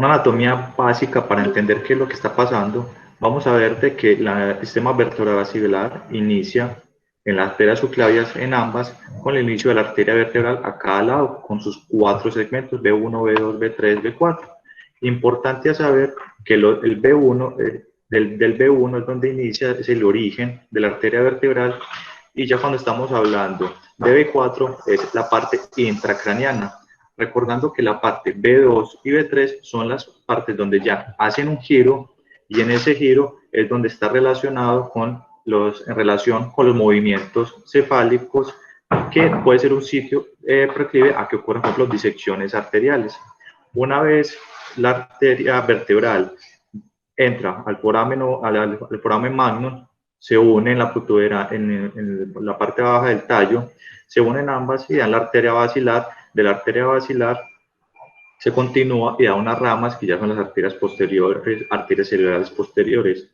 una anatomía básica para entender qué es lo que está pasando. Vamos a ver de que el sistema vertebrovascular inicia en las arterias subclavias en ambas, con el inicio de la arteria vertebral a cada lado, con sus 4 segmentos, B1, B2, B3, B4. Importante a saber que el B1, del B1 es donde inicia, es el origen de la arteria vertebral, y ya cuando estamos hablando de B4 es la parte intracraneana, recordando que la parte B2 y B3 son las partes donde ya hacen un giro, y en ese giro es donde está relacionado en relación con los movimientos cefálicos, que puede ser un sitio proclive a que ocurran, por ejemplo, disecciones arteriales. Una vez la arteria vertebral entra al foramen magnum, se une en la putudera, en la parte baja del tallo, se unen ambas y dan la arteria basilar. De la arteria basilar se continúa y da unas ramas que ya son las arterias posteriores, arterias cerebrales posteriores.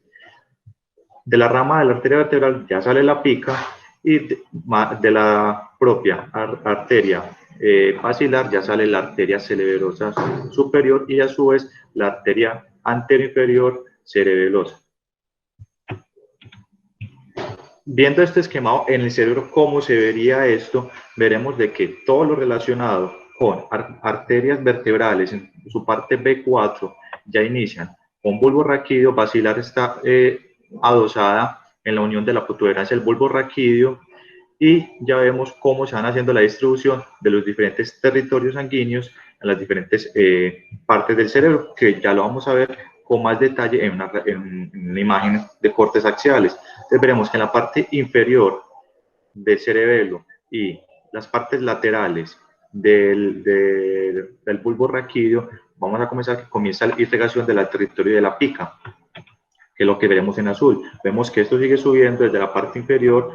De la rama de la arteria vertebral ya sale la pica, y de la propia arteria basilar ya sale la arteria cerebelosa superior, y a su vez la arteria anteroinferior cerebelosa. Viendo este esquemado en el cerebro, ¿cómo se vería esto? Veremos de que todo lo relacionado con arterias vertebrales en su parte B4 ya inician con bulbo raquídeo. Basilar está adosada en la unión de la protuberancia del bulbo raquídeo, y ya vemos cómo se van haciendo la distribución de los diferentes territorios sanguíneos en las diferentes partes del cerebro, que ya lo vamos a ver con más detalle en una imagen de cortes axiales. Entonces veremos que en la parte inferior del cerebelo y las partes laterales del bulbo raquídeo, vamos a comenzar que comienza la irrigación del territorio de la pica, que es lo que veremos en azul. Vemos que esto sigue subiendo desde la parte inferior,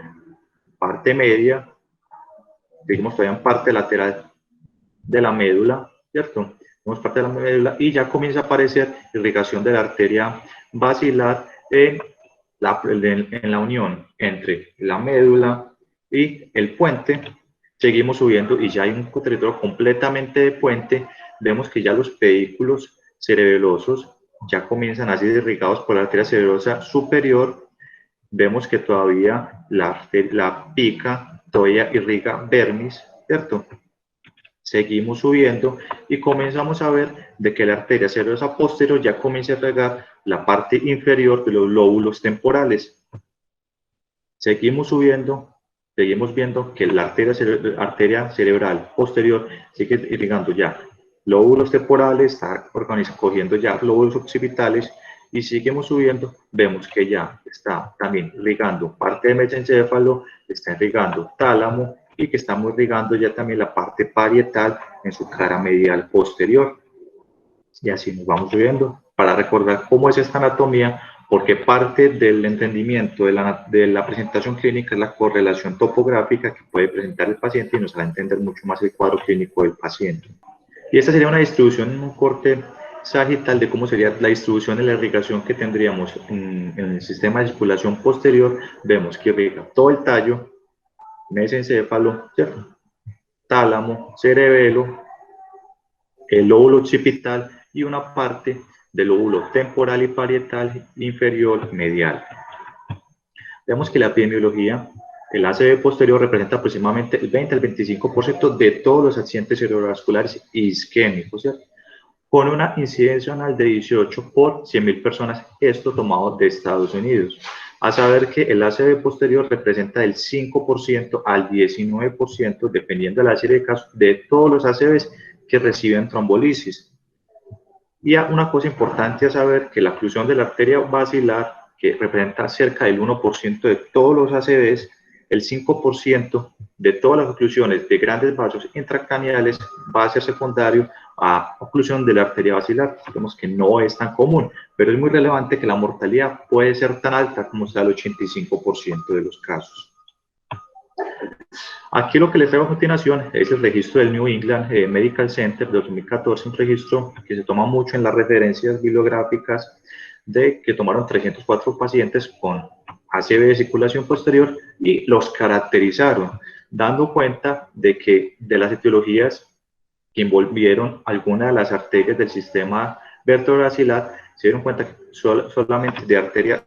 parte media, seguimos todavía en parte lateral de la médula, ¿cierto? Vemos parte de la médula y ya comienza a aparecer irrigación de la arteria basilar en la unión entre la médula y el puente. Seguimos subiendo y ya hay un territorio completamente de puente. Vemos que ya los pedículos cerebelosos ya comienzan a ser irrigados por la arteria cerebelosa superior. Vemos que todavía la pica todavía irriga vermis, ¿cierto? Seguimos subiendo y comenzamos a ver de que la arteria cerebrosa posterior ya comienza a irrigar la parte inferior de los lóbulos temporales. Seguimos subiendo, seguimos viendo que la arteria cerebral posterior sigue irrigando ya lóbulos temporales, está cogiendo ya lóbulos occipitales, y seguimos subiendo, vemos que ya está también irrigando parte del mesencéfalo, está irrigando tálamo, y que estamos irrigando ya también la parte parietal en su cara medial posterior. Y así nos vamos subiendo para recordar cómo es esta anatomía, porque parte del entendimiento de la presentación clínica es la correlación topográfica que puede presentar el paciente, y nos hará entender mucho más el cuadro clínico del paciente. Y esta sería una distribución en un corte sagital de cómo sería la distribución de la irrigación que tendríamos en el sistema de circulación posterior. Vemos que irriga todo el tallo, mesencéfalo, ¿cierto? Tálamo, cerebelo, el lóbulo occipital y una parte del lóbulo temporal y parietal inferior medial. Vemos que la epidemiología, el ACV posterior representa aproximadamente el 20 al 25% de todos los accidentes cerebrovasculares isquémicos, ¿cierto? Con una incidencia anual de 18 por 100.000 personas, esto tomado de Estados Unidos. A saber que el ACV posterior representa del 5% al 19%, dependiendo de la serie de casos, de todos los ACVs que reciben trombolisis. Y una cosa importante a saber, que la oclusión de la arteria basilar, que representa cerca del 1% de todos los ACVs, el 5% de todas las oclusiones de grandes vasos intracraneales va a ser secundario a oclusión de la arteria basilar. Vemos que no es tan común, pero es muy relevante que la mortalidad puede ser tan alta como sea el 85% de los casos. Aquí lo que les traigo a continuación es el registro del New England Medical Center de 2014, un registro que se toma mucho en las referencias bibliográficas, de que tomaron 304 pacientes con ACV de circulación posterior y los caracterizaron, dando cuenta de que de las etiologías que envolvieron algunas de las arterias del sistema vertebrobasilar, se dieron cuenta que solamente de arteria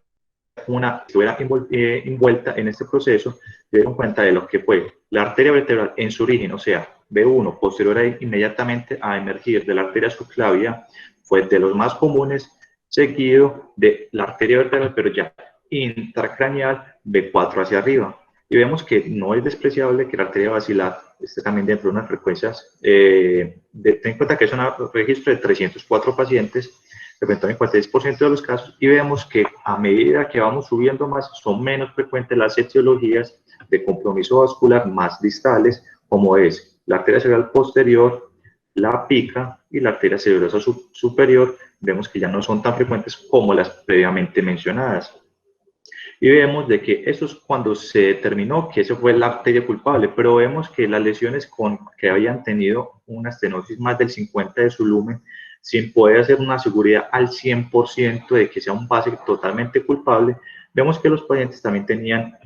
una estuviera envuelta en este proceso, se dieron cuenta de lo que fue la arteria vertebral en su origen, o sea, B1, posterior a inmediatamente a emergir de la arteria subclavia, fue de los más comunes, seguido de la arteria vertebral, pero ya intracraneal, B4 hacia arriba. Y vemos que no es despreciable que la arteria basilar esté también dentro de unas frecuencias, ten en cuenta que es un registro de 304 pacientes, representó el 46% de los casos, y vemos que a medida que vamos subiendo más, son menos frecuentes las etiologías de compromiso vascular más distales, como es la arteria cerebral posterior, la pica y la arteria cerebrosa superior. Vemos que ya no son tan frecuentes como las previamente mencionadas. Y vemos de que eso es cuando se determinó que eso fue la arteria culpable, pero vemos que las lesiones que habían tenido una estenosis más del 50% de su lumen, sin poder hacer una seguridad al 100% de que sea un base totalmente culpable, vemos que los pacientes también tenían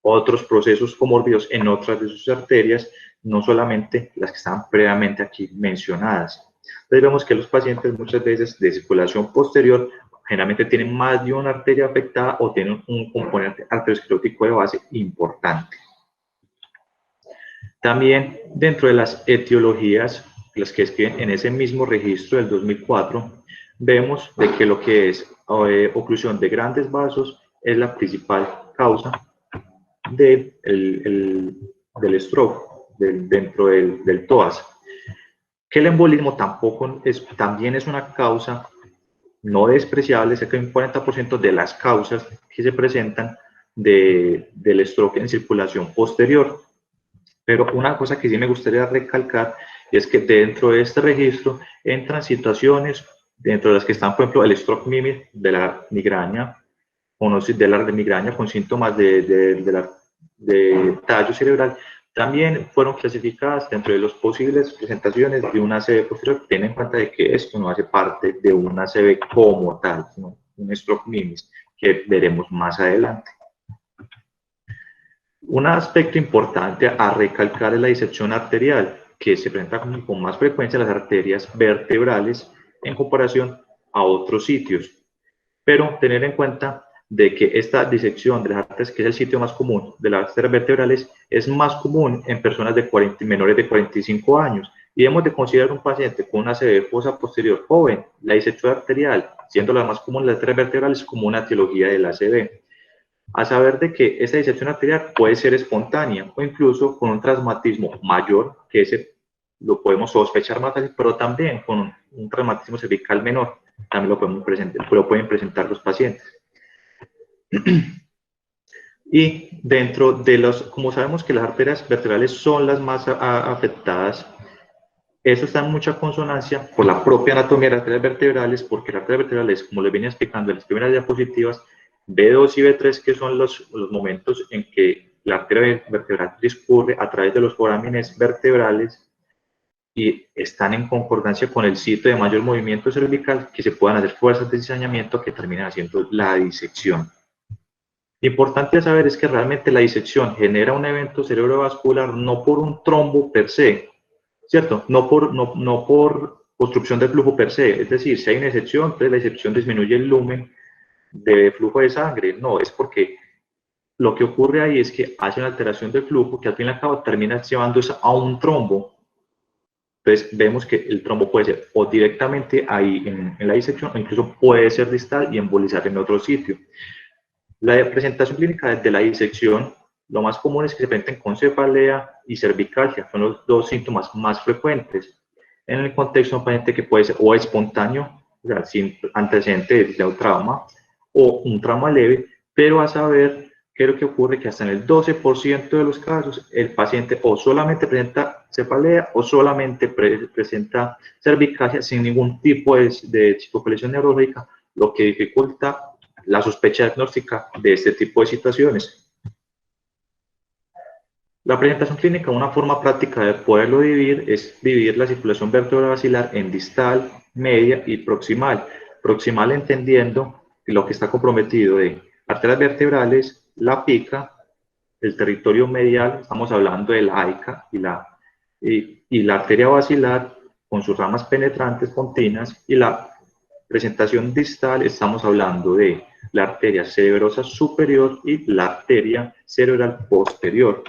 otros procesos comórbidos en otras de sus arterias, no solamente las que estaban previamente aquí mencionadas. Entonces vemos que los pacientes muchas veces de circulación posterior generalmente tienen más de una arteria afectada o tienen un componente arteriosclerótico de base importante. También dentro de las etiologías, las que escriben en ese mismo registro del 2004, vemos de que lo que es oclusión de grandes vasos es la principal causa del stroke dentro del TOAS. Que el embolismo también es una causa no despreciable, cerca de un 40% de las causas que se presentan del stroke en circulación posterior. Pero una cosa que sí me gustaría recalcar es que dentro de este registro entran situaciones dentro de las que están, por ejemplo, el stroke mimic de la migraña, con síntomas de tallo cerebral, también fueron clasificadas dentro de las posibles presentaciones de una ACV posterior. Ten en cuenta de que esto no hace parte de una ACV como tal, sino un stroke mimic que veremos más adelante. Un aspecto importante a recalcar es la disección arterial, que se presenta con más frecuencia en las arterias vertebrales en comparación a otros sitios. Pero tener en cuenta de que esta disección de las arterias, que es el sitio más común de las arterias vertebrales, es más común en personas menores de 45 años. Y hemos de considerar un paciente con una ACV fosa posterior joven, la disección arterial, siendo la más común de las arterias vertebrales, como una etiología de la ACV. A saber de que esa disección arterial puede ser espontánea o incluso con un traumatismo mayor, que ese lo podemos sospechar más fácil, pero también con un traumatismo cervical menor, también lo pueden presentar los pacientes. Y dentro de como sabemos que las arterias vertebrales son las más afectadas, eso está en mucha consonancia por la propia anatomía de las arterias vertebrales, porque las arterias vertebrales, como les venía explicando en las primeras diapositivas, B2 y B3, que son los momentos en que la arteria vertebral discurre a través de los forámenes vertebrales y están en concordancia con el sitio de mayor movimiento cervical, que se puedan hacer fuerzas de diseñamiento que terminan haciendo la disección. Importante a saber es que realmente la disección genera un evento cerebrovascular no por un trombo per se, ¿cierto? No por obstrucción del flujo per se, es decir, si hay una disección, entonces la disección disminuye el lumen de flujo de sangre. No, es porque lo que ocurre ahí es que hace una alteración del flujo que al fin y al cabo termina llevándose a un trombo. Entonces vemos que el trombo puede ser o directamente ahí en la disección o incluso puede ser distal y embolizar en otro sitio. La presentación clínica de la disección, lo más común es que se presenten con cefalea y cervicalgia, son los dos síntomas más frecuentes. En el contexto de un paciente que puede ser o espontáneo, o sea, sin antecedente de un trauma, o un trauma leve, pero a saber qué es lo que ocurre, que hasta en el 12% de los casos el paciente o solamente presenta cefalea o solamente presenta cervicalgia sin ningún tipo de psicopatología neurológica, lo que dificulta la sospecha diagnóstica de este tipo de situaciones. La presentación clínica, una forma práctica de poderlo dividir, es dividir la circulación vertebrovascular en distal, media y proximal. Proximal entendiendo lo que está comprometido de arterias vertebrales, la pica, el territorio medial, estamos hablando de la AICA y la arteria basilar con sus ramas penetrantes continuas y la Presentación distal, estamos hablando de la arteria cerebrosa superior y la arteria cerebral posterior.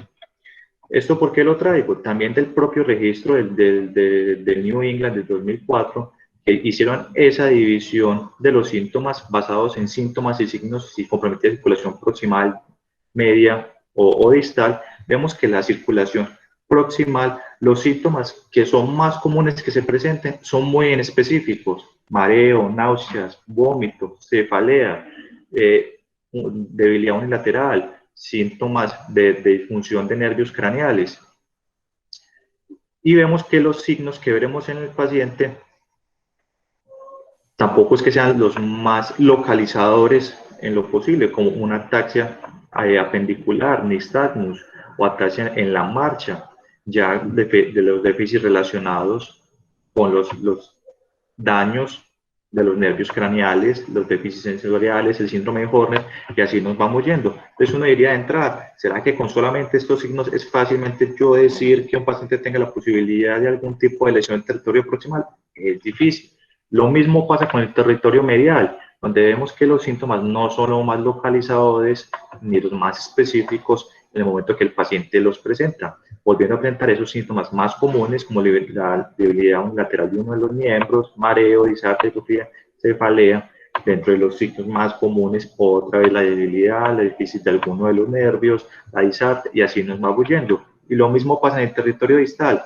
¿Esto por qué lo traigo? También del propio registro del New England del 2004, que hicieron esa división de los síntomas basados en síntomas y signos si compromete la circulación proximal, media o distal. Vemos que la circulación proximal, los síntomas que son más comunes que se presenten son muy específicos: mareo, náuseas, vómito, cefalea, debilidad unilateral, síntomas de disfunción de nervios craneales. Y vemos que los signos que veremos en el paciente tampoco es que sean los más localizadores en lo posible, como una ataxia apendicular, nistagmus, o ataxia en la marcha, ya de los déficits relacionados con los daños de los nervios craneales, los déficits sensoriales, el síndrome de Horner, y así nos vamos yendo. Entonces uno diría de entrada, ¿será que con solamente estos signos es fácilmente yo decir que un paciente tenga la posibilidad de algún tipo de lesión del territorio proximal? Es difícil. Lo mismo pasa con el territorio medial, donde vemos que los síntomas no son los más localizadores ni los más específicos en el momento que el paciente los presenta, volviendo a presentar esos síntomas más comunes como la debilidad unilateral de uno de los miembros, mareo, disartria, atrofia, cefalea. Dentro de los signos más comunes, otra vez la debilidad, el déficit de alguno de los nervios, la disartria, y así nos va huyendo. Y lo mismo pasa en el territorio distal: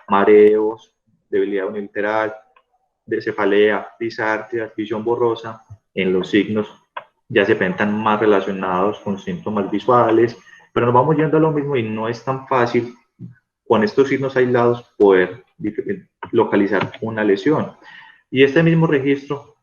mareos, debilidad unilateral, de cefalea, disartria, visión borrosa. En los signos ya se presentan más relacionados con síntomas visuales, pero nos vamos yendo a lo mismo y no es tan fácil con estos signos aislados poder localizar una lesión. Y este mismo registro,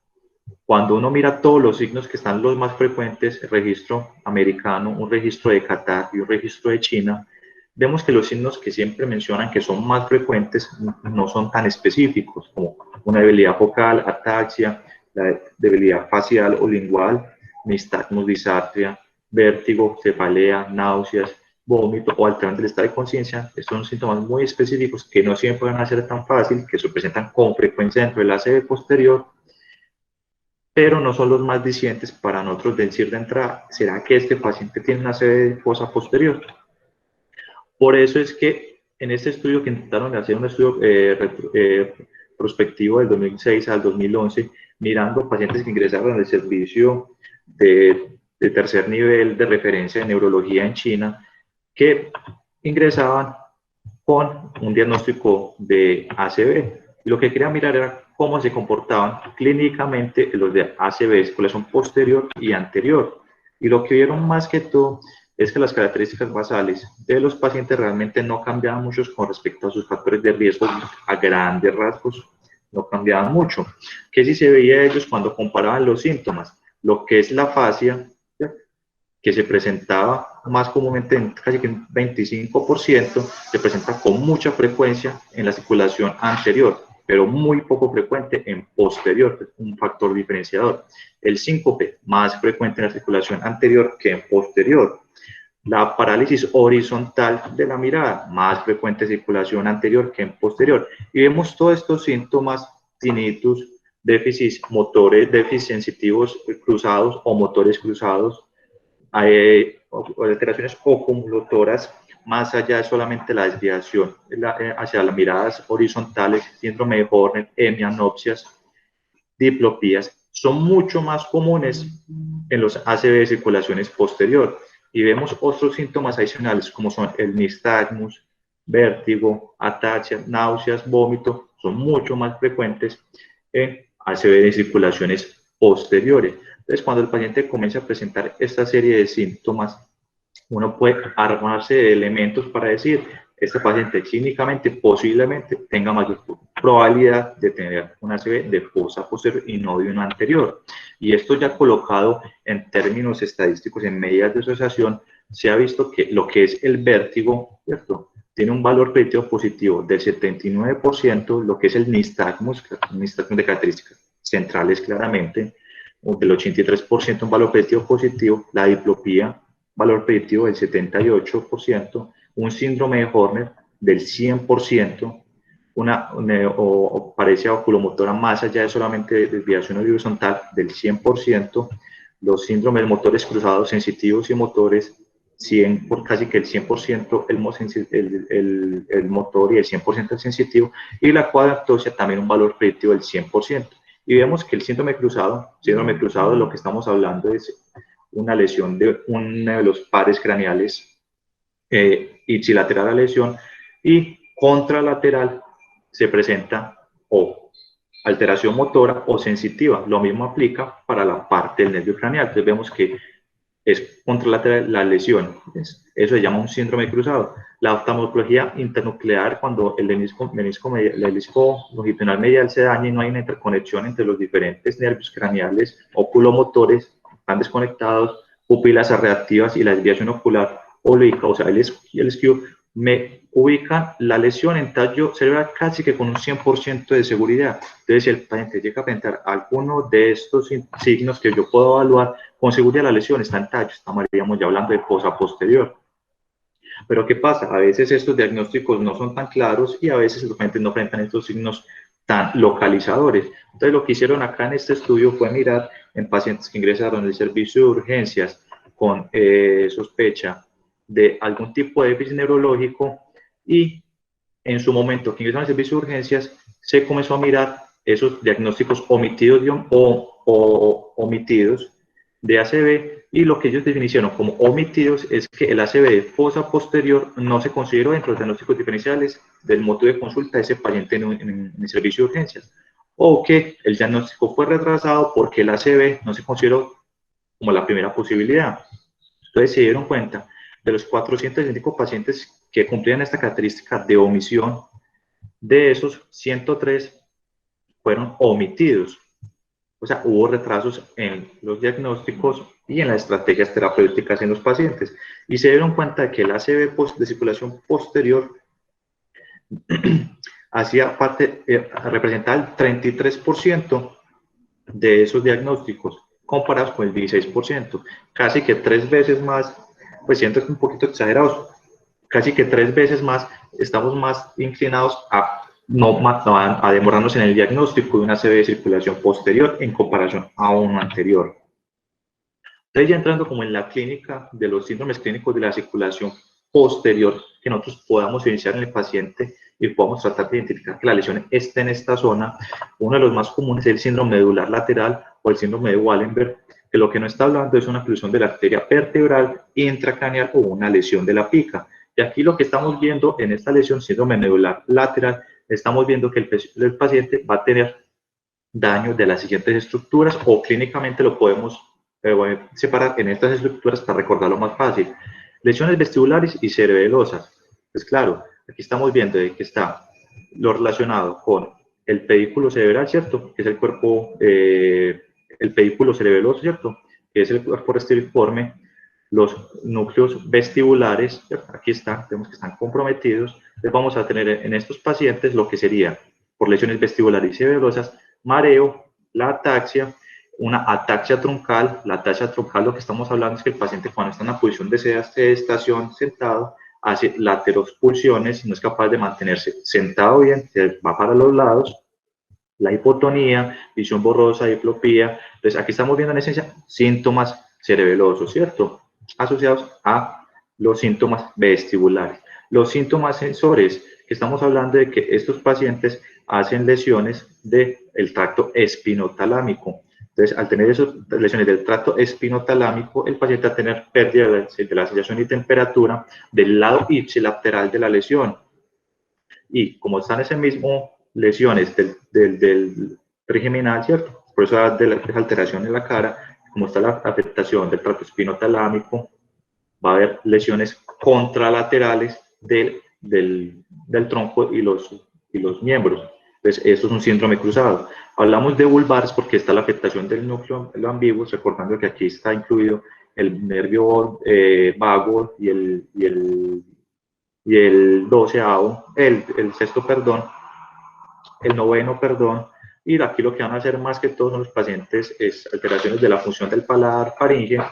cuando uno mira todos los signos que están los más frecuentes, el registro americano, un registro de Qatar y un registro de China, vemos que los signos que siempre mencionan que son más frecuentes no son tan específicos, como una debilidad focal, ataxia, la debilidad facial o lingual, nistagmus, disartria, vértigo, cefalea, náuseas, vómito o alterante del estado de conciencia. Estos son síntomas muy específicos que no siempre van a ser tan fácil, que se presentan con frecuencia dentro del ACV posterior, pero no son los más dicientes para nosotros decir de entrada, ¿será que este paciente tiene una ACV fosa posterior? Por eso es que en este estudio que intentaron hacer un estudio prospectivo del 2006 al 2011, mirando pacientes que ingresaron al servicio de tercer nivel de referencia de neurología en China, que ingresaban con un diagnóstico de ACV. Y lo que quería mirar era cómo se comportaban clínicamente los de ACV, circulación posterior y anterior. Y lo que vieron más que todo es que las características basales de los pacientes realmente no cambiaban mucho con respecto a sus factores de riesgo. A grandes rasgos no cambiaban mucho. ¿Qué sí se veía ellos cuando comparaban los síntomas? Lo que es la fascia, que se presentaba más comúnmente en casi que un 25%, se presenta con mucha frecuencia en la circulación anterior, pero muy poco frecuente en posterior, un factor diferenciador. El síncope, más frecuente en la circulación anterior que en posterior. La parálisis horizontal de la mirada, más frecuente en circulación anterior que en posterior. Y vemos todos estos síntomas: tinnitus, déficits motores, déficits sensitivos cruzados o motores cruzados, alteraciones oculomotoras, más allá de solamente la desviación hacia las miradas horizontales, síndrome de Horner, hemianopsias, diplopías, son mucho más comunes en los ACV de circulaciones posterior. Y vemos otros síntomas adicionales como son el nistagmus, vértigo, ataxia, náuseas, vómito, son mucho más frecuentes en ACV de circulaciones posteriores. Entonces, cuando el paciente comienza a presentar esta serie de síntomas, uno puede armarse de elementos para decir, este paciente clínicamente posiblemente tenga mayor probabilidad de tener una ACV de fosa posterior y no de una anterior. Y esto ya colocado en términos estadísticos, en medidas de asociación, se ha visto que lo que es el vértigo, ¿cierto?, tiene un valor predictivo positivo del 79%, lo que es el nistagmus de características centrales claramente, del 83%, un valor predictivo positivo, la diplopía, valor predictivo del 78%, un síndrome de Horner del 100%, o parecia oculomotora más allá de solamente desviación horizontal del 100%, los síndromes motores cruzados sensitivos y motores, casi que el 100% el motor y el 100% el sensitivo, y la cuadrantosia también un valor predictivo del 100%. Y vemos que el síndrome cruzado, lo que estamos hablando es una lesión de uno de los pares craneales, ipsilateral la lesión, y contralateral se presenta o alteración motora o sensitiva. Lo mismo aplica para la parte del nervio craneal. Entonces vemos que es contralateral la lesión. Eso se llama un síndrome cruzado. La oftalmología internuclear, cuando el menisco longitudinal medial se daña y no hay una interconexión entre los diferentes nervios craneales oculomotores, están desconectados, pupilas reactivas y la desviación ocular obliqua, o sea, el skew, me ubica la lesión en tallo cerebral casi que con un 100% de seguridad. Entonces, si el paciente llega a presentar alguno de estos signos que yo puedo evaluar, con seguridad la lesión está en tallo, estaríamos ya hablando de fosa posterior. Pero ¿qué pasa? A veces estos diagnósticos no son tan claros y a veces los pacientes no presentan estos signos tan localizadores. Entonces, lo que hicieron acá en este estudio fue mirar en pacientes que ingresaron al servicio de urgencias con sospecha de algún tipo de déficit neurológico, y en su momento que ingresaron al servicio de urgencias se comenzó a mirar esos diagnósticos omitidos omitidos de ACV, y lo que ellos definieron como omitidos es que el ACV de fosa posterior no se consideró dentro de los diagnósticos diferenciales del motivo de consulta de ese paciente en el servicio de urgencias, o que el diagnóstico fue retrasado porque el ACV no se consideró como la primera posibilidad. Entonces se dieron cuenta de los 465 pacientes que cumplían esta característica de omisión, de esos 103 fueron omitidos. O sea, hubo retrasos en los diagnósticos y en las estrategias terapéuticas en los pacientes. Y se dieron cuenta de que el ACV de circulación posterior hacía parte, representaba el 33% de esos diagnósticos, comparados con el 16%. Casi que 3 veces más, pues siento que es un poquito exagerado, casi que 3 veces más, estamos más inclinados a demorarnos en el diagnóstico de una ACV de circulación posterior en comparación a uno anterior. Entonces, ya entrando como en la clínica de los síndromes clínicos de la circulación posterior, que nosotros podamos iniciar en el paciente y podamos tratar de identificar que la lesión esté en esta zona, uno de los más comunes es el síndrome medular lateral o el síndrome de Wallenberg, que lo que no está hablando es una oclusión de la arteria vertebral intracraneal o una lesión de la pica. Y aquí lo que estamos viendo en esta lesión, síndrome medular lateral, estamos viendo que el paciente va a tener daño de las siguientes estructuras, o clínicamente lo podemos separar en estas estructuras para recordarlo más fácil. Lesiones vestibulares y cerebelosas. Pues claro, aquí estamos viendo que está lo relacionado con el pedículo cerebral, ¿cierto? Que es el cuerpo, el pedículo cerebeloso, ¿cierto? Que es el cuerpo restiriforme. Los núcleos vestibulares, ¿cierto? Aquí están, vemos que están comprometidos. Entonces vamos a tener en estos pacientes lo que sería, por lesiones vestibulares y cerebelosas, mareo, la ataxia, una ataxia troncal. La ataxia troncal, lo que estamos hablando es que el paciente, cuando está en una posición de sedestación sentado, hace laterospulsiones, no es capaz de mantenerse sentado bien, se va para los lados. La hipotonía, visión borrosa, diplopía. Entonces aquí estamos viendo en esencia síntomas cerebelosos, ¿cierto? Asociados a los síntomas vestibulares. Los síntomas sensores, que estamos hablando de que estos pacientes hacen lesiones del tracto espinotalámico. Entonces, al tener esas lesiones del tracto espinotalámico, el paciente va a tener pérdida de la sensación y temperatura del lado ipsilateral de la lesión. Y como están esas mismas lesiones del trigeminal, ¿cierto? Por eso da esa alteración en la cara, como está la afectación del tracto espinotalámico, va a haber lesiones contralaterales del tronco y los miembros. Entonces, esto es un síndrome cruzado. Hablamos de vulvares porque está la afectación del núcleo ambiguo, recordando que aquí está incluido el nervio vago y el 12avo, el sexto, perdón, el noveno, perdón, y aquí lo que van a hacer más que todos los pacientes es alteraciones de la función del paladar faríngeo,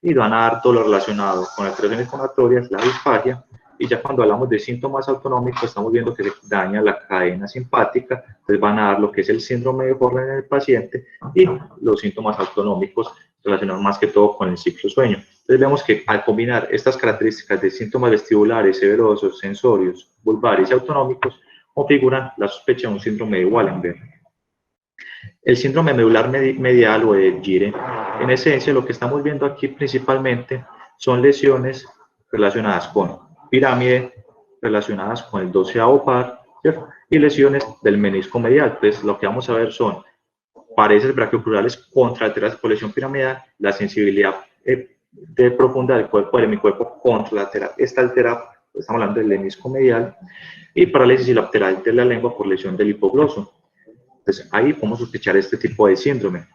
y van a dar todo lo relacionado con alteraciones fonatorias, la disfagia y ya cuando hablamos de síntomas autonómicos estamos viendo que se daña la cadena simpática, entonces van a dar lo que es el síndrome de Horner en el paciente y los síntomas autonómicos relacionados más que todo con el ciclo sueño. Entonces vemos que al combinar estas características de síntomas vestibulares, severosos, sensorios, vulvares y autonómicos, configuran la sospecha de un síndrome de Wallenberg. El síndrome medular medial o de Gire, en esencia lo que estamos viendo aquí principalmente son lesiones relacionadas con pirámide, relacionadas con el 12º par, ¿cierto? Y lesiones del menisco medial. Entonces lo que vamos a ver son paredes brachiocrurales contralateradas por lesión piramidal, la sensibilidad de profunda del cuerpo, del hemicuerpo contralateral está alterada, estamos hablando del menisco medial, y parálisis lateral de la lengua por lesión del hipogloso. Entonces ahí podemos sospechar este tipo de síndrome.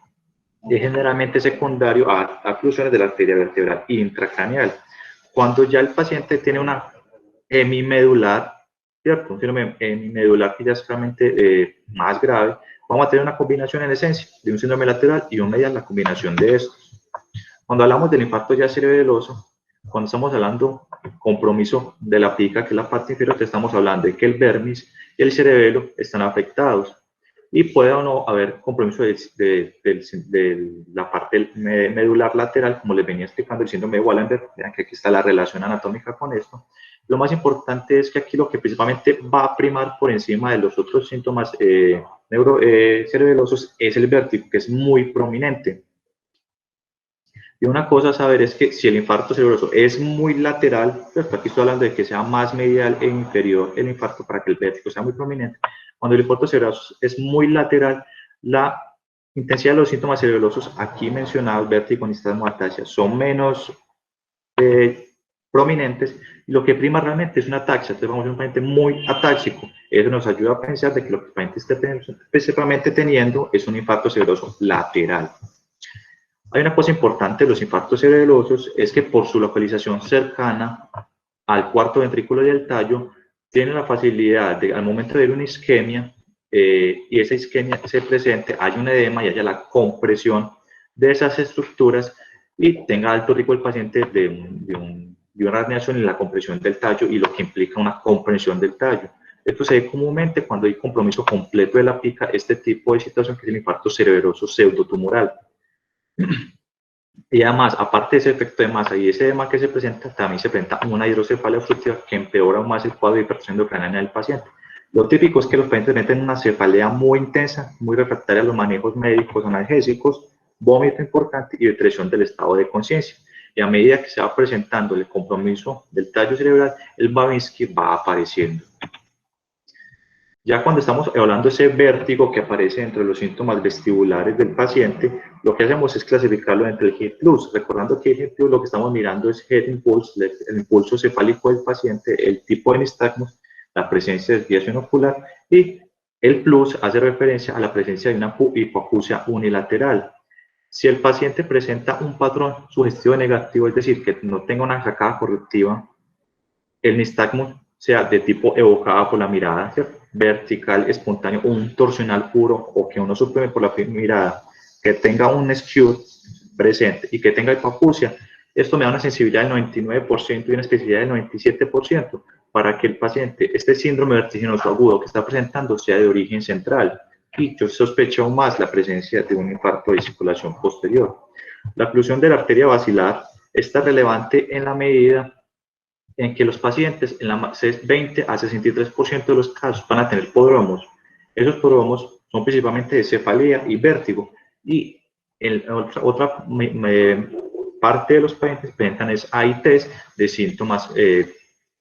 Es generalmente secundario a oclusiones de la arteria vertebral intracraneal. Cuando ya el paciente tiene una hemimedular, ¿cierto? Un síndrome hemimedular que ya es realmente más grave, vamos a tener una combinación en esencia de un síndrome lateral y un medial, la combinación de estos. Cuando hablamos del infarto ya cerebeloso, cuando estamos hablando compromiso de la pica, que es la parte inferior, estamos hablando de que el vermis y el cerebelo están afectados y puede o no haber compromiso de la parte medular lateral, como les venía explicando el síndrome de Wallenberg. Vean que aquí está la relación anatómica con esto. Lo más importante es que aquí lo que principalmente va a primar por encima de los otros síntomas cerebelosos es el vértigo, que es muy prominente. Y una cosa a saber es que si el infarto cerebroso es muy lateral, pues aquí estoy hablando de que sea más medial e inferior el infarto para que el vértigo sea muy prominente. Cuando el infarto cerebroso es muy lateral, la intensidad de los síntomas cerebrosos aquí mencionados, vértigo, nistagmo, ataxia, son menos prominentes. Y lo que prima realmente es una ataxia. Entonces vamos a un paciente muy atáxico. Eso nos ayuda a pensar de que lo que el paciente esté principalmente teniendo es un infarto cerebroso lateral. Hay una cosa importante de los infartos cerebelosos, es que por su localización cercana al cuarto ventrículo y al tallo, tienen la facilidad de, al momento de ver una isquemia, y esa isquemia se presente, hay un edema y haya la compresión de esas estructuras y tenga alto riesgo el paciente de una herniación en la compresión del tallo y lo que implica una comprensión del tallo. Esto se ve comúnmente cuando hay compromiso completo de la pica, este tipo de situación que es el infarto cerebroso pseudotumoral. Y además, aparte de ese efecto de masa y ese edema que se presenta, también se presenta una hidrocefalia obstructiva que empeora aún más el cuadro de hipertensión endocrinal del paciente. Lo típico es que los pacientes meten una cefalea muy intensa, muy refractaria a los manejos médicos analgésicos, vómito importante y depresión del estado de conciencia. Y a medida que se va presentando el compromiso del tallo cerebral, el Babinski va apareciendo. Ya cuando estamos hablando de ese vértigo que aparece dentro de los síntomas vestibulares del paciente, lo que hacemos es clasificarlo entre el HIT plus, recordando que el HIT plus lo que estamos mirando es Head Impulse, el impulso cefálico del paciente, el tipo de nistagmus, la presencia de desviación ocular, y el plus hace referencia a la presencia de una hipoacusia unilateral. Si el paciente presenta un patrón sugestivo negativo, es decir, que no tenga una sacada correctiva, el nistagmus sea de tipo evocada por la mirada, ¿cierto? Vertical, espontáneo, un torsional puro o que uno suprime por la mirada, que tenga un skew presente y que tenga hipoacusia, esto me da una sensibilidad del 99% y una especificidad del 97% para que el paciente, este síndrome vertiginoso agudo que está presentando, sea de origen central. Y yo sospecho aún más la presencia de un infarto de circulación posterior. La oclusión de la arteria basilar está relevante en la medida en que los pacientes en la 20 a 63% de los casos van a tener prodromos. Esos prodromos son principalmente de cefalea y vértigo, y otra parte de los pacientes presentan es AITs de síntomas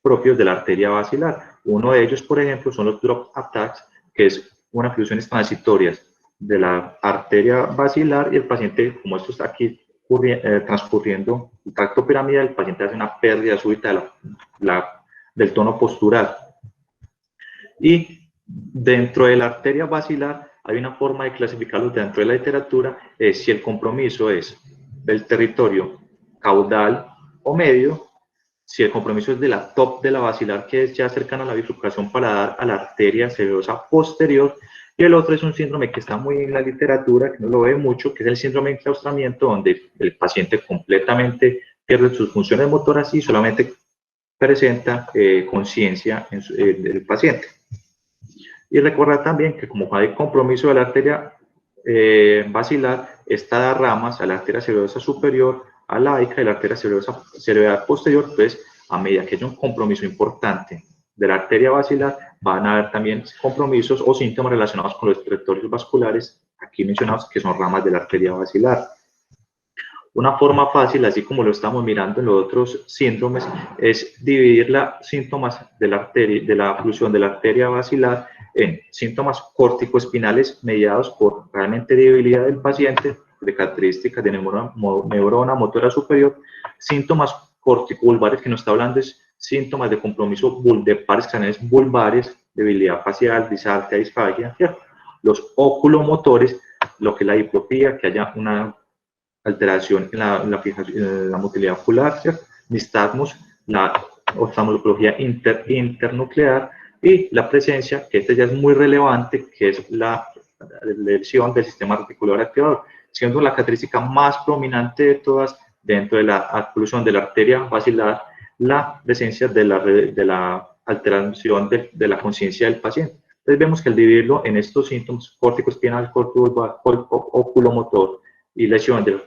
propios de la arteria basilar. Uno de ellos, por ejemplo, son los drop attacks, que es unas oclusiones transitorias de la arteria basilar y el paciente, como esto está aquí transcurriendo el tracto piramidal, el paciente hace una pérdida súbita del tono postural. Y dentro de la arteria basilar hay una forma de clasificarlo dentro de la literatura, es si el compromiso es del territorio caudal o medio, si el compromiso es de la top de la basilar, que es ya cercana a la bifurcación paladar, a la arteria severosa posterior, y el otro es un síndrome que está muy en la literatura, que no lo ve mucho, que es el síndrome de enclaustramiento, donde el paciente completamente pierde sus funciones motoras y solamente presenta conciencia del paciente. Y recordar también que como hay compromiso de la arteria basilar, esta da ramas a la arteria cerebrosa superior, a la laica y la arteria cerebrosa cerebral posterior. Entonces, a medida que haya un compromiso importante de la arteria basilar, van a haber también compromisos o síntomas relacionados con los territorios vasculares, aquí mencionados, que son ramas de la arteria basilar. Una forma fácil, así como lo estamos mirando en los otros síndromes, es dividir los síntomas de la oclusión de la arteria basilar en síntomas corticoespinales mediados por realmente debilidad del paciente, de características de neurona motora superior, síntomas corticovulvares, que nos está hablando es síntomas de compromiso de pares craneales vulvares, debilidad facial, disartria, disfagia, ¿cierto? Los oculomotores, lo que es la diplopía, que haya una alteración en la motilidad ocular, ¿cierto? Nistagmus, la oftalmología internuclear, y la presencia, que esta ya es muy relevante, que es la lesión del sistema reticular activador, siendo la característica más prominente de todas dentro de la oclusión de la arteria basilar, la presencia de la alteración de la conciencia del paciente. Entonces vemos que al dividirlo en estos síntomas, córtico espinal, oculomotor y lesión del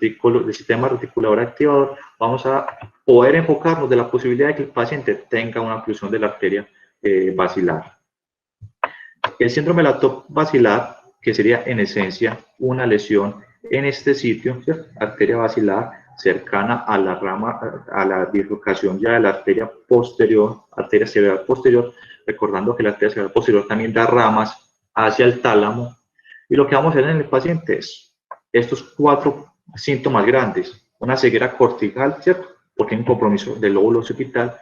sistema reticular activador, vamos a poder enfocarnos de la posibilidad de que el paciente tenga una oclusión de la arteria basilar. El síndrome de la TOP basilar, que sería en esencia una lesión en este sitio, ¿cierto? Arteria basilar cercana a la rama, a la bifurcación ya de la arteria posterior, arteria cerebral posterior, recordando que la arteria cerebral posterior también da ramas hacia el tálamo. Y lo que vamos a hacer en el paciente es estos 4 síntomas grandes: una ceguera cortical, ¿cierto? Porque hay un compromiso del lóbulo occipital,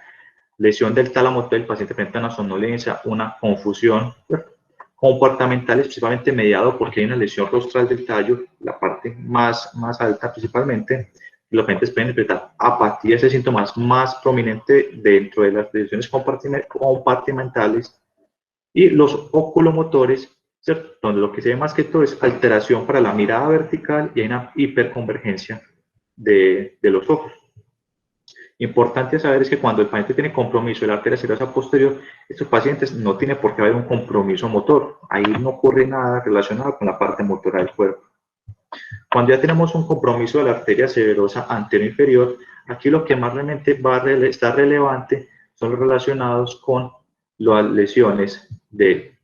lesión del tálamo del paciente frente a una somnolencia, una confusión, ¿cierto? Comportamentales, principalmente mediado porque hay una lesión rostral del tallo, la parte más alta principalmente, y los pacientes pueden interpretar apatía, ese síntoma más prominente dentro de las lesiones compartimentales, y los oculomotores, ¿cierto? Donde lo que se ve más que todo es alteración para la mirada vertical y hay una hiperconvergencia de los ojos. Importante saber es que cuando el paciente tiene compromiso de la arteria cerebrosa posterior, estos pacientes no tiene por qué haber un compromiso motor. Ahí no ocurre nada relacionado con la parte motora del cuerpo. Cuando ya tenemos un compromiso de la arteria cerebrosa anterior inferior, aquí lo que más realmente va a estar relevante son los relacionados con las lesiones del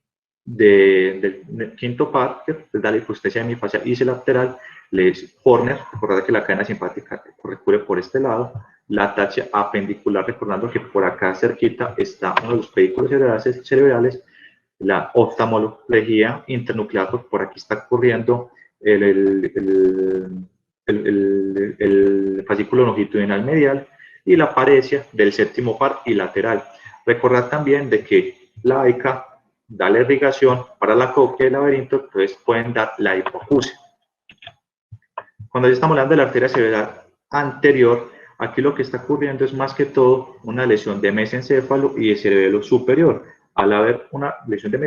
quinto par, que es la hipostesia hemifacial ipsilateral, Horner, recordad que la cadena simpática recorre por este lado, la ataxia apendicular, recordando que por acá cerquita está uno de los pedículos cerebrales, la oftalmología internuclear, por aquí está ocurriendo el fascículo longitudinal medial, y la paresia del séptimo par y lateral. Recordad también de que la AICA da la irrigación para la cóclea del laberinto, entonces pueden dar la hipoacusia. Cuando ya estamos hablando de la arteria cerebral anterior, aquí lo que está ocurriendo es más que todo una lesión de mesencéfalo y de cerebelo superior. Al haber una lesión de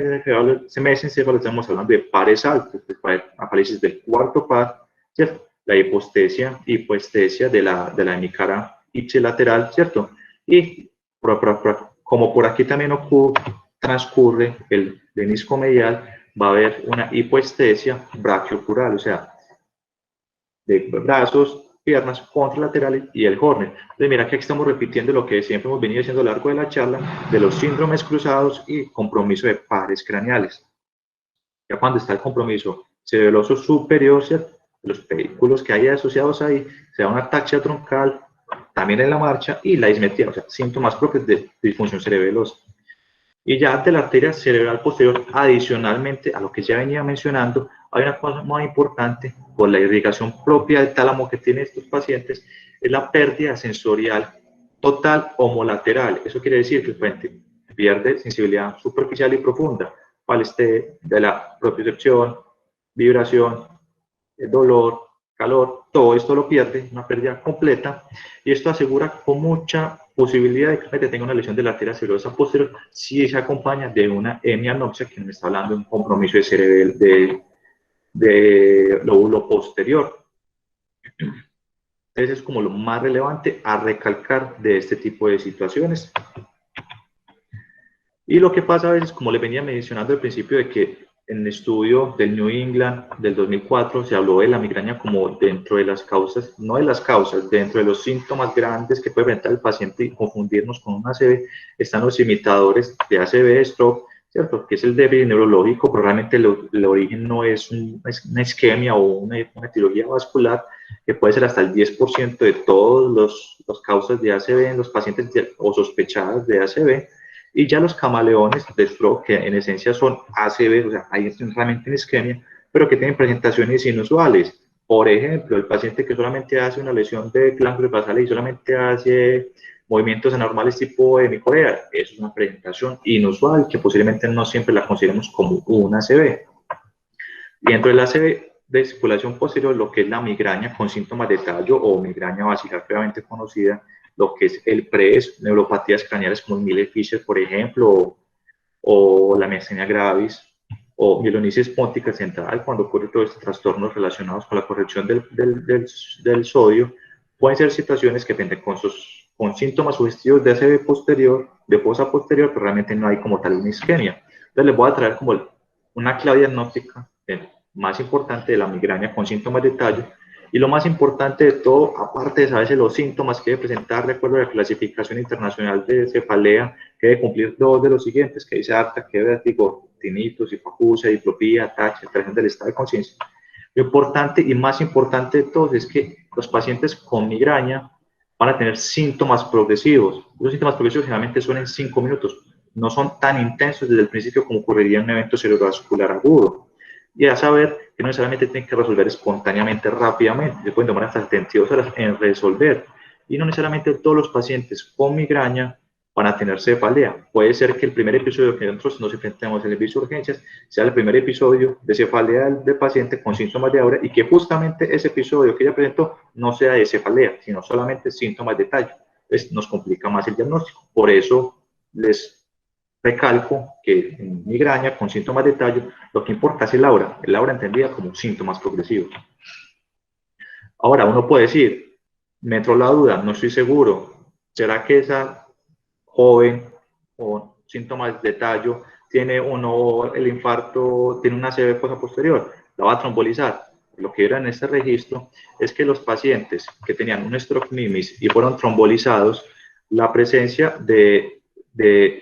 mesencéfalo, estamos hablando de pares altos, parálisis del cuarto par, ¿cierto? La hipoestesia de la hemicara ipsilateral, ¿cierto? Y como por aquí también transcurre el menisco medial, va a haber una hipoestesia brachiocural, o sea, de brazos, piernas contralaterales y el Horner. Entonces, mira que aquí estamos repitiendo lo que siempre hemos venido haciendo a lo largo de la charla de los síndromes cruzados y compromiso de pares craneales. Ya cuando está el compromiso cerebroso superior, ¿cierto? Los pedículos que hay asociados ahí, se da una ataxia troncal, también en la marcha, y la dismetría, o sea, síntomas propios de disfunción cerebelosa. Y ya de la arteria cerebral posterior, adicionalmente a lo que ya venía mencionando, hay una cosa muy importante por la irrigación propia del tálamo que tienen estos pacientes, es la pérdida sensorial total homolateral. Eso quiere decir que el paciente pierde sensibilidad superficial y profunda, cual esté de la propiocepción, vibración, dolor, calor, todo esto lo pierde, una pérdida completa, y esto asegura con mucha posibilidad de que el paciente tenga una lesión de la arteria cerebrosa posterior si se acompaña de una hemianopsia, que nos está hablando de un compromiso de cerebelo de lóbulo posterior. Entonces es como lo más relevante a recalcar de este tipo de situaciones. Y lo que pasa a veces, como les venía mencionando al principio, de que en el estudio del New England del 2004 se habló de la migraña como dentro de las causas, no de las causas, dentro de los síntomas grandes que puede presentar el paciente y confundirnos con un ACV, están los imitadores de ACV, stroke, ¿cierto? Que es el débil neurológico, pero realmente el origen no es, una isquemia o una etiología vascular, que puede ser hasta el 10% de todas las causas de ACV en los pacientes o sospechadas de ACV. Y ya los camaleones de stroke, que en esencia son ACV, o sea, hay realmente en isquemia, pero que tienen presentaciones inusuales. Por ejemplo, el paciente que solamente hace una lesión de ganglios basales y solamente hace movimientos anormales tipo hemicorea, eso es una presentación inusual que posiblemente no siempre la consideremos como un ACV. Y dentro del ACV de circulación posterior, lo que es la migraña con síntomas de tallo o migraña basilar previamente conocida, lo que es el PRES, neuropatías craneales como el Miller-Fisher, por ejemplo, o la miastenia gravis, o mielonitis póntica central, cuando ocurre todos estos trastornos relacionados con la corrección del sodio, pueden ser situaciones que tienden con síntomas sugestivos de ACV posterior, de fosa posterior, pero realmente no hay como tal una isquemia. Entonces les voy a traer como una clave diagnóstica más importante de la migraña con síntomas de tallo. Y lo más importante de todo, aparte de saberse los síntomas que debe presentar de acuerdo a la clasificación internacional de cefalea, que debe cumplir dos de los siguientes, que dice ARTA, que debe vértigo, tinnitus, hipoacusia, diplopía, ataxia, alteración del estado de conciencia. Lo importante y más importante de todo es que los pacientes con migraña van a tener síntomas progresivos. Los síntomas progresivos generalmente son en 5 minutos, no son tan intensos desde el principio como ocurriría en un evento cerebrovascular agudo. Y a saber que no necesariamente tienen que resolver espontáneamente, rápidamente, se pueden tomar hasta 72 horas en resolver. Y no necesariamente todos los pacientes con migraña van a tener cefalea. Puede ser que el primer episodio que nosotros nos enfrentemos en el servicio de urgencias sea el primer episodio de cefalea del paciente con síntomas de aura y que justamente ese episodio que ella presentó no sea de cefalea, sino solamente síntomas de tallo. Entonces nos complica más el diagnóstico. Por eso les recalco que en migraña con síntomas de tallo, lo que importa es el aura entendida como síntomas progresivos. Ahora, uno puede decir, me entró la duda, no estoy seguro, ¿será que esa joven con síntomas de tallo tiene o no el infarto, tiene una ACV cosa posterior, la va a trombolizar? Lo que era en este registro es que los pacientes que tenían un stroke mimis y fueron trombolizados, la presencia de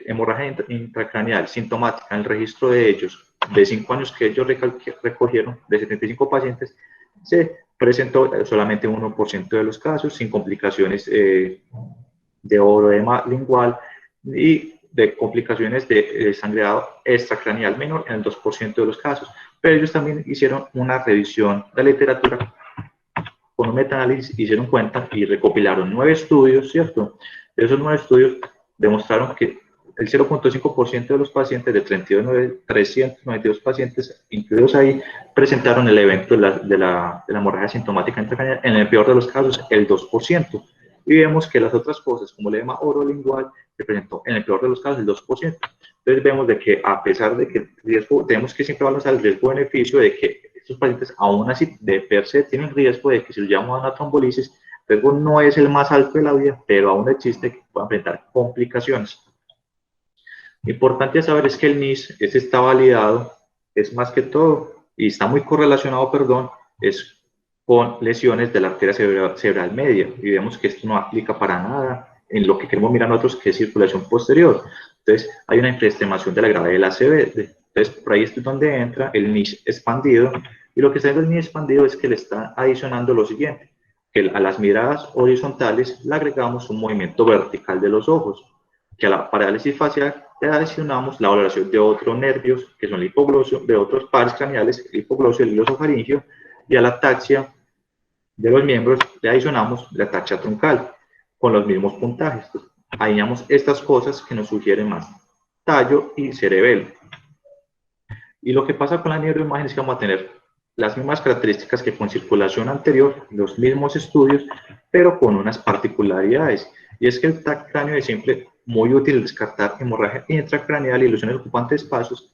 hemorragia intracraneal sintomática en el registro de ellos, de 5 años que ellos recogieron, de 75 pacientes, se presentó solamente en 1% de los casos, sin complicaciones de orodema lingual y de complicaciones de sangreado extracraneal menor en el 2% de los casos. Pero ellos también hicieron una revisión de la literatura con un metaanálisis, hicieron cuenta y recopilaron 9 estudios, ¿cierto? De esos 9 estudios demostraron que el 0.5% de los pacientes, de 392 pacientes incluidos ahí, presentaron el evento de la hemorragia sintomática intracraneal, en el peor de los casos, el 2%. Y vemos que las otras cosas, como el edema orolingual, se presentó en el peor de los casos el 2%. Entonces vemos de que a pesar de que el riesgo, tenemos que siempre valorar el riesgo-beneficio de que estos pacientes aún así de per se tienen riesgo de que si lo llamamos a una trombolisis, el riesgo no es el más alto de la vida, pero aún existe que puedan presentar complicaciones. Importante saber es que el NIS, ese está validado, es más que todo, y está muy correlacionado, perdón, es con lesiones de la arteria cerebral media, y vemos que esto no aplica para nada en lo que queremos mirar nosotros, que es circulación posterior. Entonces, hay una infraestimación de la gravedad del ACV. Entonces, por ahí es donde entra el NIS expandido, y lo que está haciendo el NIS expandido es que le está adicionando lo siguiente, que a las miradas horizontales le agregamos un movimiento vertical de los ojos, que a la parálisis facial le adicionamos la valoración de otros nervios, que son el hipoglosio, de otros pares craneales, el hipoglosio, el glosofaringio, y a la ataxia de los miembros le adicionamos la ataxia truncal, con los mismos puntajes. Entonces, añadimos estas cosas que nos sugieren más tallo y cerebelo. Y lo que pasa con la neuroimagen es que vamos a tener las mismas características que con circulación anterior, los mismos estudios, pero con unas particularidades. Y es que el TAC cráneo es siempre muy útil descartar hemorragia intracraneal y ilusiones ocupantes de espacios,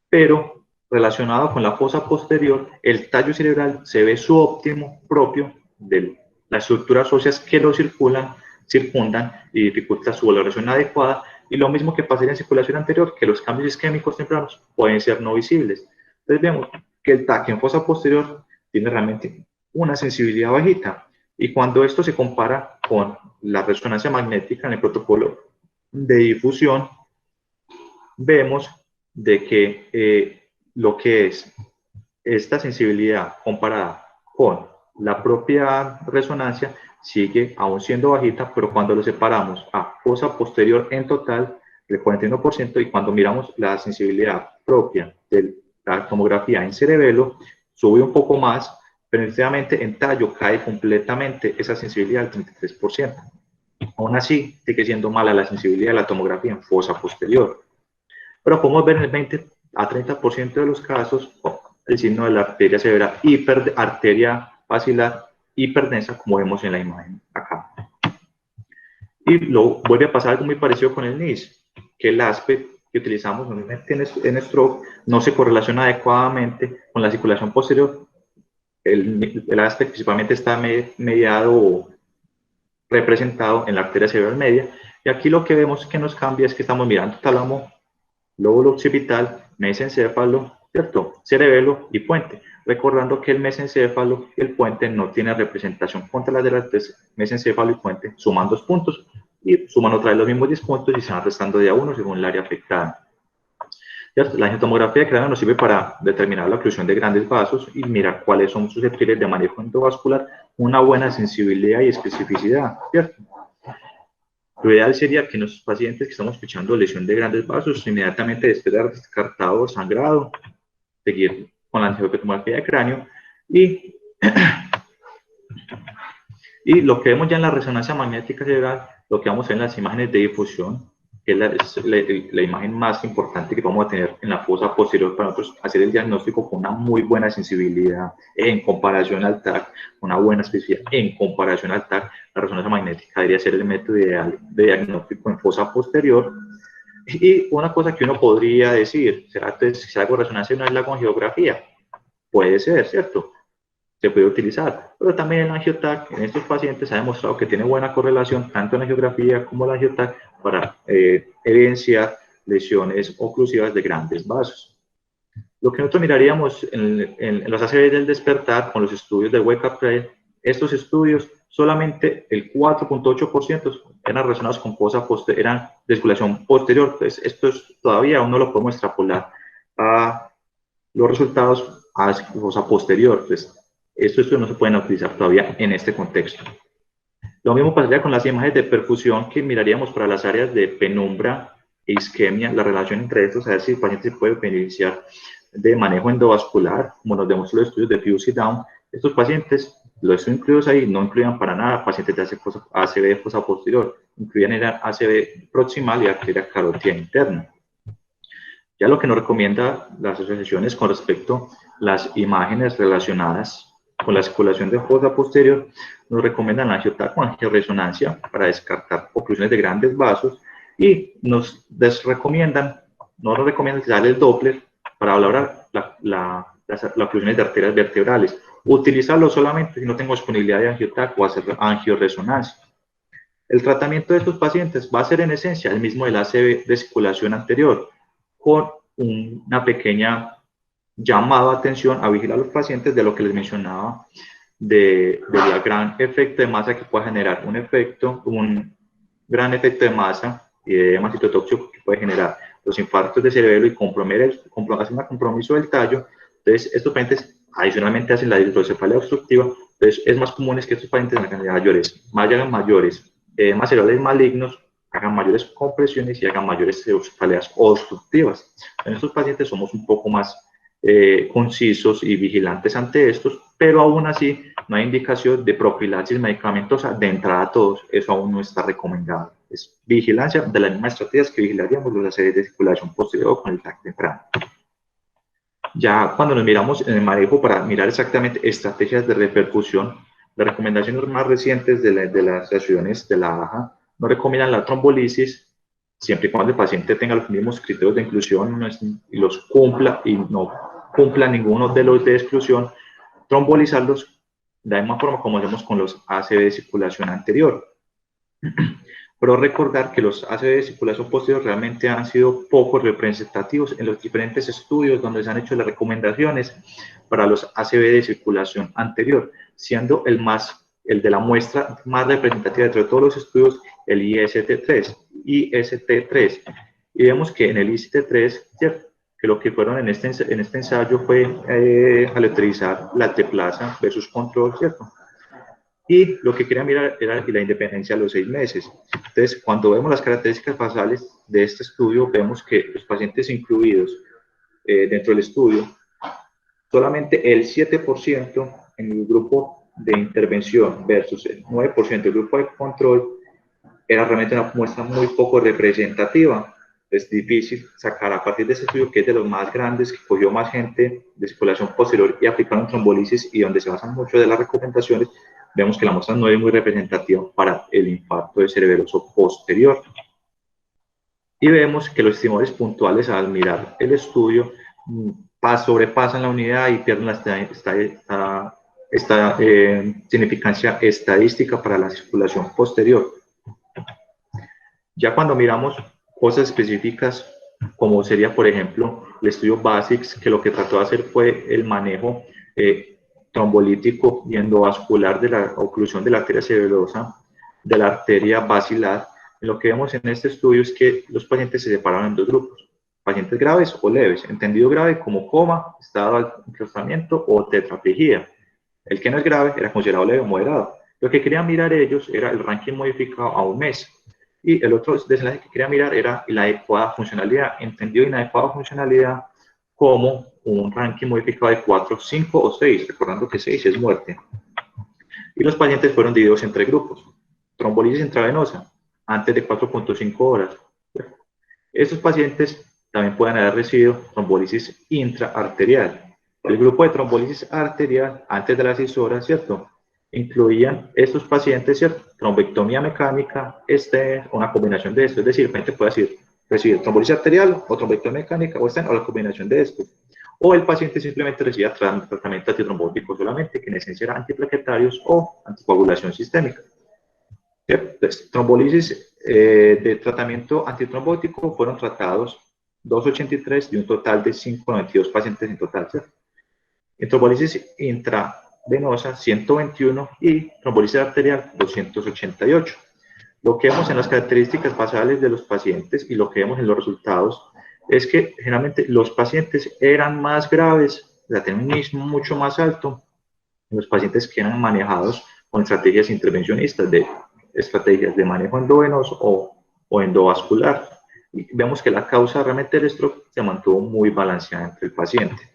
pero relacionado con la fosa posterior, el tallo cerebral se ve su óptimo propio del las estructuras óseas que lo circundan y dificulta su valoración adecuada, y lo mismo que pasaría en circulación anterior, que los cambios isquémicos tempranos pueden ser no visibles. Entonces vemos que el TAC en fosa posterior tiene realmente una sensibilidad bajita, y cuando esto se compara con la resonancia magnética en el protocolo de difusión, vemos de que lo que es esta sensibilidad comparada con la propia resonancia sigue aún siendo bajita, pero cuando lo separamos a fosa posterior en total, del 41%, y cuando miramos la sensibilidad propia de la tomografía en cerebelo, sube un poco más, pero efectivamente en tallo cae completamente esa sensibilidad al 33%. Aún así, sigue siendo mala la sensibilidad de la tomografía en fosa posterior. Pero podemos ver en el 20 a 30% de los casos el signo de la arteria severa, arteria basilar hiperdensa, como vemos en la imagen acá. Y lo vuelve a pasar algo muy parecido con el NIS, que el aspecto que utilizamos normalmente en stroke no se correlaciona adecuadamente con la circulación posterior. El aspecto principalmente está mediado o representado en la arteria cerebral media, y aquí lo que vemos que nos cambia es que estamos mirando tálamo, lóbulo occipital, mesencéfalo, ¿cierto? Cerebelo y puente. Recordando que el mesencéfalo y el puente no tienen representación contralateral, entonces mesencéfalo y puente suman 2 puntos y suman otra vez los mismos 10 puntos y se van restando de a 1 según el área afectada. ¿Cierto? La angiotomografía de cráneo nos sirve para determinar la oclusión de grandes vasos y mirar cuáles son susceptibles de manejo endovascular, una buena sensibilidad y especificidad, ¿cierto? Lo ideal sería que nuestros pacientes que estamos escuchando lesión de grandes vasos, inmediatamente después de haber descartado sangrado, seguir con la angiotomografía de cráneo y lo que vemos ya en la resonancia magnética cerebral, lo que vamos a ver en las imágenes de difusión, que es la imagen más importante que vamos a tener en la fosa posterior para nosotros hacer el diagnóstico con una muy buena sensibilidad en comparación al TAC, una buena especificidad en comparación al TAC. La resonancia magnética debería ser el método ideal de diagnóstico en fosa posterior. Y una cosa que uno podría decir, ¿será que si hago resonancia no es la angiografía? Puede ser, ¿cierto? Se puede utilizar, pero también el angiotac en estos pacientes se ha demostrado que tiene buena correlación tanto en la angiografía como el angiotac para evidenciar lesiones oclusivas de grandes vasos. Lo que nosotros miraríamos en los ACV del despertar con los estudios de Wake Up Trail, estos estudios solamente el 4.8% eran relacionados con fosa posterior, eran de circulación posterior, pues esto es, todavía aún no lo podemos extrapolar a los resultados a fosa posterior, pues estos no se pueden utilizar todavía en este contexto. Lo mismo pasaría con las imágenes de perfusión que miraríamos para las áreas de penumbra e isquemia, la relación entre estos, a ver si el paciente se puede beneficiar de manejo endovascular, como nos demostró los estudios de Fuse y Down. Estos pacientes, los incluidos ahí, no incluían para nada pacientes de ACV de fosa posterior, incluían el ACV proximal y arteria carótida interna. Ya lo que nos recomienda las asociaciones con respecto a las imágenes relacionadas con la circulación de fosa posterior, nos recomiendan la angiotac con angioresonancia para descartar oclusiones de grandes vasos y nos recomiendan usar el Doppler para valorar las oclusiones de arterias vertebrales. Utilizarlo solamente si no tengo disponibilidad de angiotac o hacer angioresonancia. El tratamiento de estos pacientes va a ser en esencia el mismo del ACV de circulación anterior, con una pequeña llamado a atención a vigilar a los pacientes de lo que les mencionaba, del gran efecto de masa que puede generar un gran efecto de masa y de edema citotóxico que puede generar los infartos de cerebelo y hacer un compromiso del tallo. Entonces, estos pacientes adicionalmente hacen la hidrocefalia obstructiva, entonces es más común que estos pacientes hagan mayores edemas cerebrales malignos, hagan mayores compresiones y hagan mayores cefaleas obstructivas. En estos pacientes somos un poco más concisos y vigilantes ante estos, pero aún así no hay indicación de profilaxis medicamentosa de entrada a todos, eso aún no está recomendado. Es vigilancia de las mismas estrategias que vigilaríamos los ACV de circulación posterior con el TAC temprano. Ya cuando nos miramos en el manejo para mirar exactamente estrategias de repercusión, las recomendaciones más recientes de las asociaciones de la AJA nos recomiendan la trombolisis, siempre y cuando el paciente tenga los mismos criterios de inclusión y los cumpla y no cumpla ninguno de los de exclusión, trombolizarlos de la misma forma como hacemos con los ACV de circulación anterior. Pero recordar que los ACV de circulación posterior realmente han sido poco representativos en los diferentes estudios donde se han hecho las recomendaciones para los ACV de circulación anterior, siendo el de la muestra más representativa de todos los estudios, el IST3. Y vemos que en el IST3, ¿cierto?, que lo que fueron en este ensayo fue aleatorizar la teplasa versus control, ¿cierto? Y lo que quería mirar era la independencia a los 6 meses. Entonces, cuando vemos las características basales de este estudio, vemos que los pacientes incluidos dentro del estudio, solamente el 7% en el grupo de intervención versus el 9% del grupo de control era realmente una muestra muy poco representativa. Es difícil sacar a partir de ese estudio, que es de los más grandes, que cogió más gente de circulación posterior y aplicaron trombolisis, y donde se basan mucho de las recomendaciones, vemos que la muestra no es muy representativa para el infarto de cerebroso posterior. Y vemos que los estimadores puntuales al mirar el estudio sobrepasan la unidad y pierden esta significancia estadística para la circulación posterior. Ya cuando miramos cosas específicas, como sería, por ejemplo, el estudio BASICS, que lo que trató de hacer fue el manejo trombolítico y endovascular de la oclusión de la arteria cerebrosa, de la arteria basilar. Lo que vemos en este estudio es que los pacientes se separaron en dos grupos: pacientes graves o leves, entendido grave como coma, estado de enclaustramiento o tetraplegia. El que no es grave era considerado leve o moderado. Lo que querían mirar ellos era el ranking modificado a un mes. Y el otro desenlace que quería mirar era la adecuada funcionalidad, entendido inadecuada funcionalidad como un ranking modificado de 4, 5 o 6, recordando que 6 es muerte. Y los pacientes fueron divididos en 3 grupos: trombolisis intravenosa antes de 4.5 horas. Estos pacientes también pueden haber recibido trombolisis intraarterial. El grupo de trombolisis arterial antes de las 6 horas, ¿cierto?, incluían estos pacientes, ¿cierto?, trombectomía mecánica, una combinación de esto. Es decir, el paciente puede recibir trombolisis arterial o trombectomía mecánica o la combinación de esto. O el paciente simplemente recibía tratamiento antitrombótico solamente, que en esencia eran antiplaquetarios o anticoagulación sistémica. Entonces, trombolisis de tratamiento antitrombótico fueron tratados 283 de un total de 592 pacientes en total, ¿cierto? En trombolisis intravenosa, 121, y trombolisis arterial, 288. Lo que vemos en las características basales de los pacientes y lo que vemos en los resultados es que generalmente los pacientes eran más graves, o sea, tenían un mismo mucho más alto en los pacientes que eran manejados con estrategias intervencionistas, de estrategias de manejo endovenoso o endovascular. Y vemos que la causa realmente del stroke se mantuvo muy balanceada entre el paciente.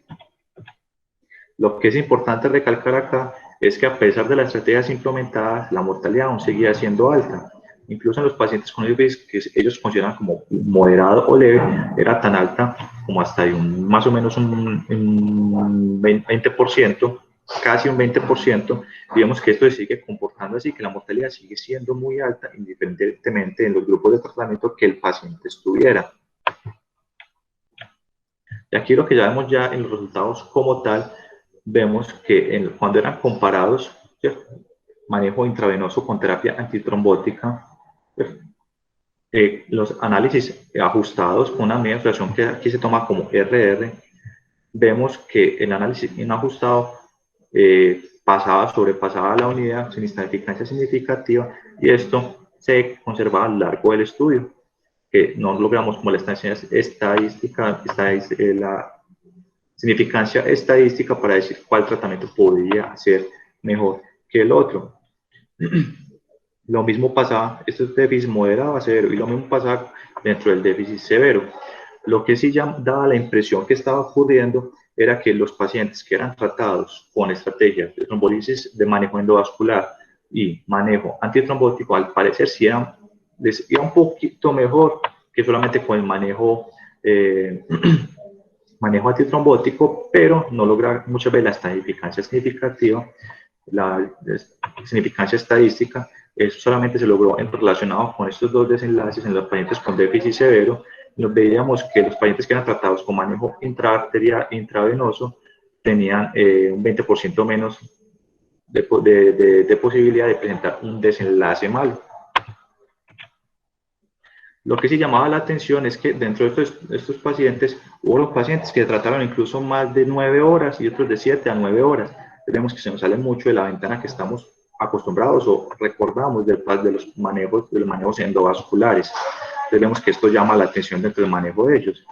Lo que es importante recalcar acá es que a pesar de las estrategias implementadas, la mortalidad aún seguía siendo alta. Incluso en los pacientes con IBIS, que ellos consideran como moderado o leve, era tan alta como hasta más o menos un 20%, casi un 20%. Digamos que esto se sigue comportando así, que la mortalidad sigue siendo muy alta, independientemente en los grupos de tratamiento que el paciente estuviera. Y aquí lo que ya vemos ya en los resultados como tal, vemos que cuando eran comparados, ¿cierto?, manejo intravenoso con terapia antitrombótica, los análisis ajustados con una medida de oscilación que aquí se toma como RR, vemos que el análisis inajustado sobrepasaba la unidad sin significancia significativa, y esto se conservaba a lo largo del estudio, que no logramos como la significancia estadística para decir cuál tratamiento podría ser mejor que el otro. Lo mismo pasaba, esto es déficit moderado a severo, y lo mismo pasaba dentro del déficit severo. Lo que sí ya daba la impresión que estaba ocurriendo era que los pacientes que eran tratados con estrategias de trombolisis de manejo endovascular y manejo antitrombótico, al parecer sí les iba un poquito mejor que solamente con el manejo antitrombótico, pero no logra muchas veces la significancia significativa, la significancia estadística. Eso solamente se logró relacionado con estos dos desenlaces en los pacientes con déficit severo. Nos veíamos que los pacientes que eran tratados con manejo intraarterial intravenoso tenían un 20% menos de posibilidad de presentar un desenlace malo. Lo que sí llamaba la atención es que dentro de estos pacientes, hubo los pacientes que trataron incluso más de 9 horas y otros de 7 a 9 horas. Vemos que se nos sale mucho de la ventana que estamos acostumbrados o recordamos de los manejos endovasculares. Entonces vemos que esto llama la atención dentro del manejo de ellos.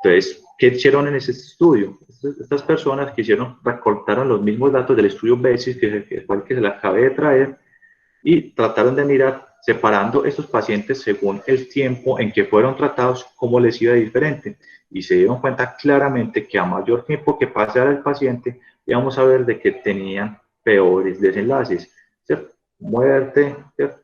Entonces, ¿qué hicieron en ese estudio? Estas personas que hicieron, recortaron los mismos datos del estudio BESIS, que fue el que se les acabé de traer, y trataron de mirar, separando estos pacientes según el tiempo en que fueron tratados, cómo les iba diferente. Y se dieron cuenta claramente que a mayor tiempo que pasara el paciente, íbamos a ver de que tenían peores desenlaces, ¿cierto? Muerte, ¿cierto?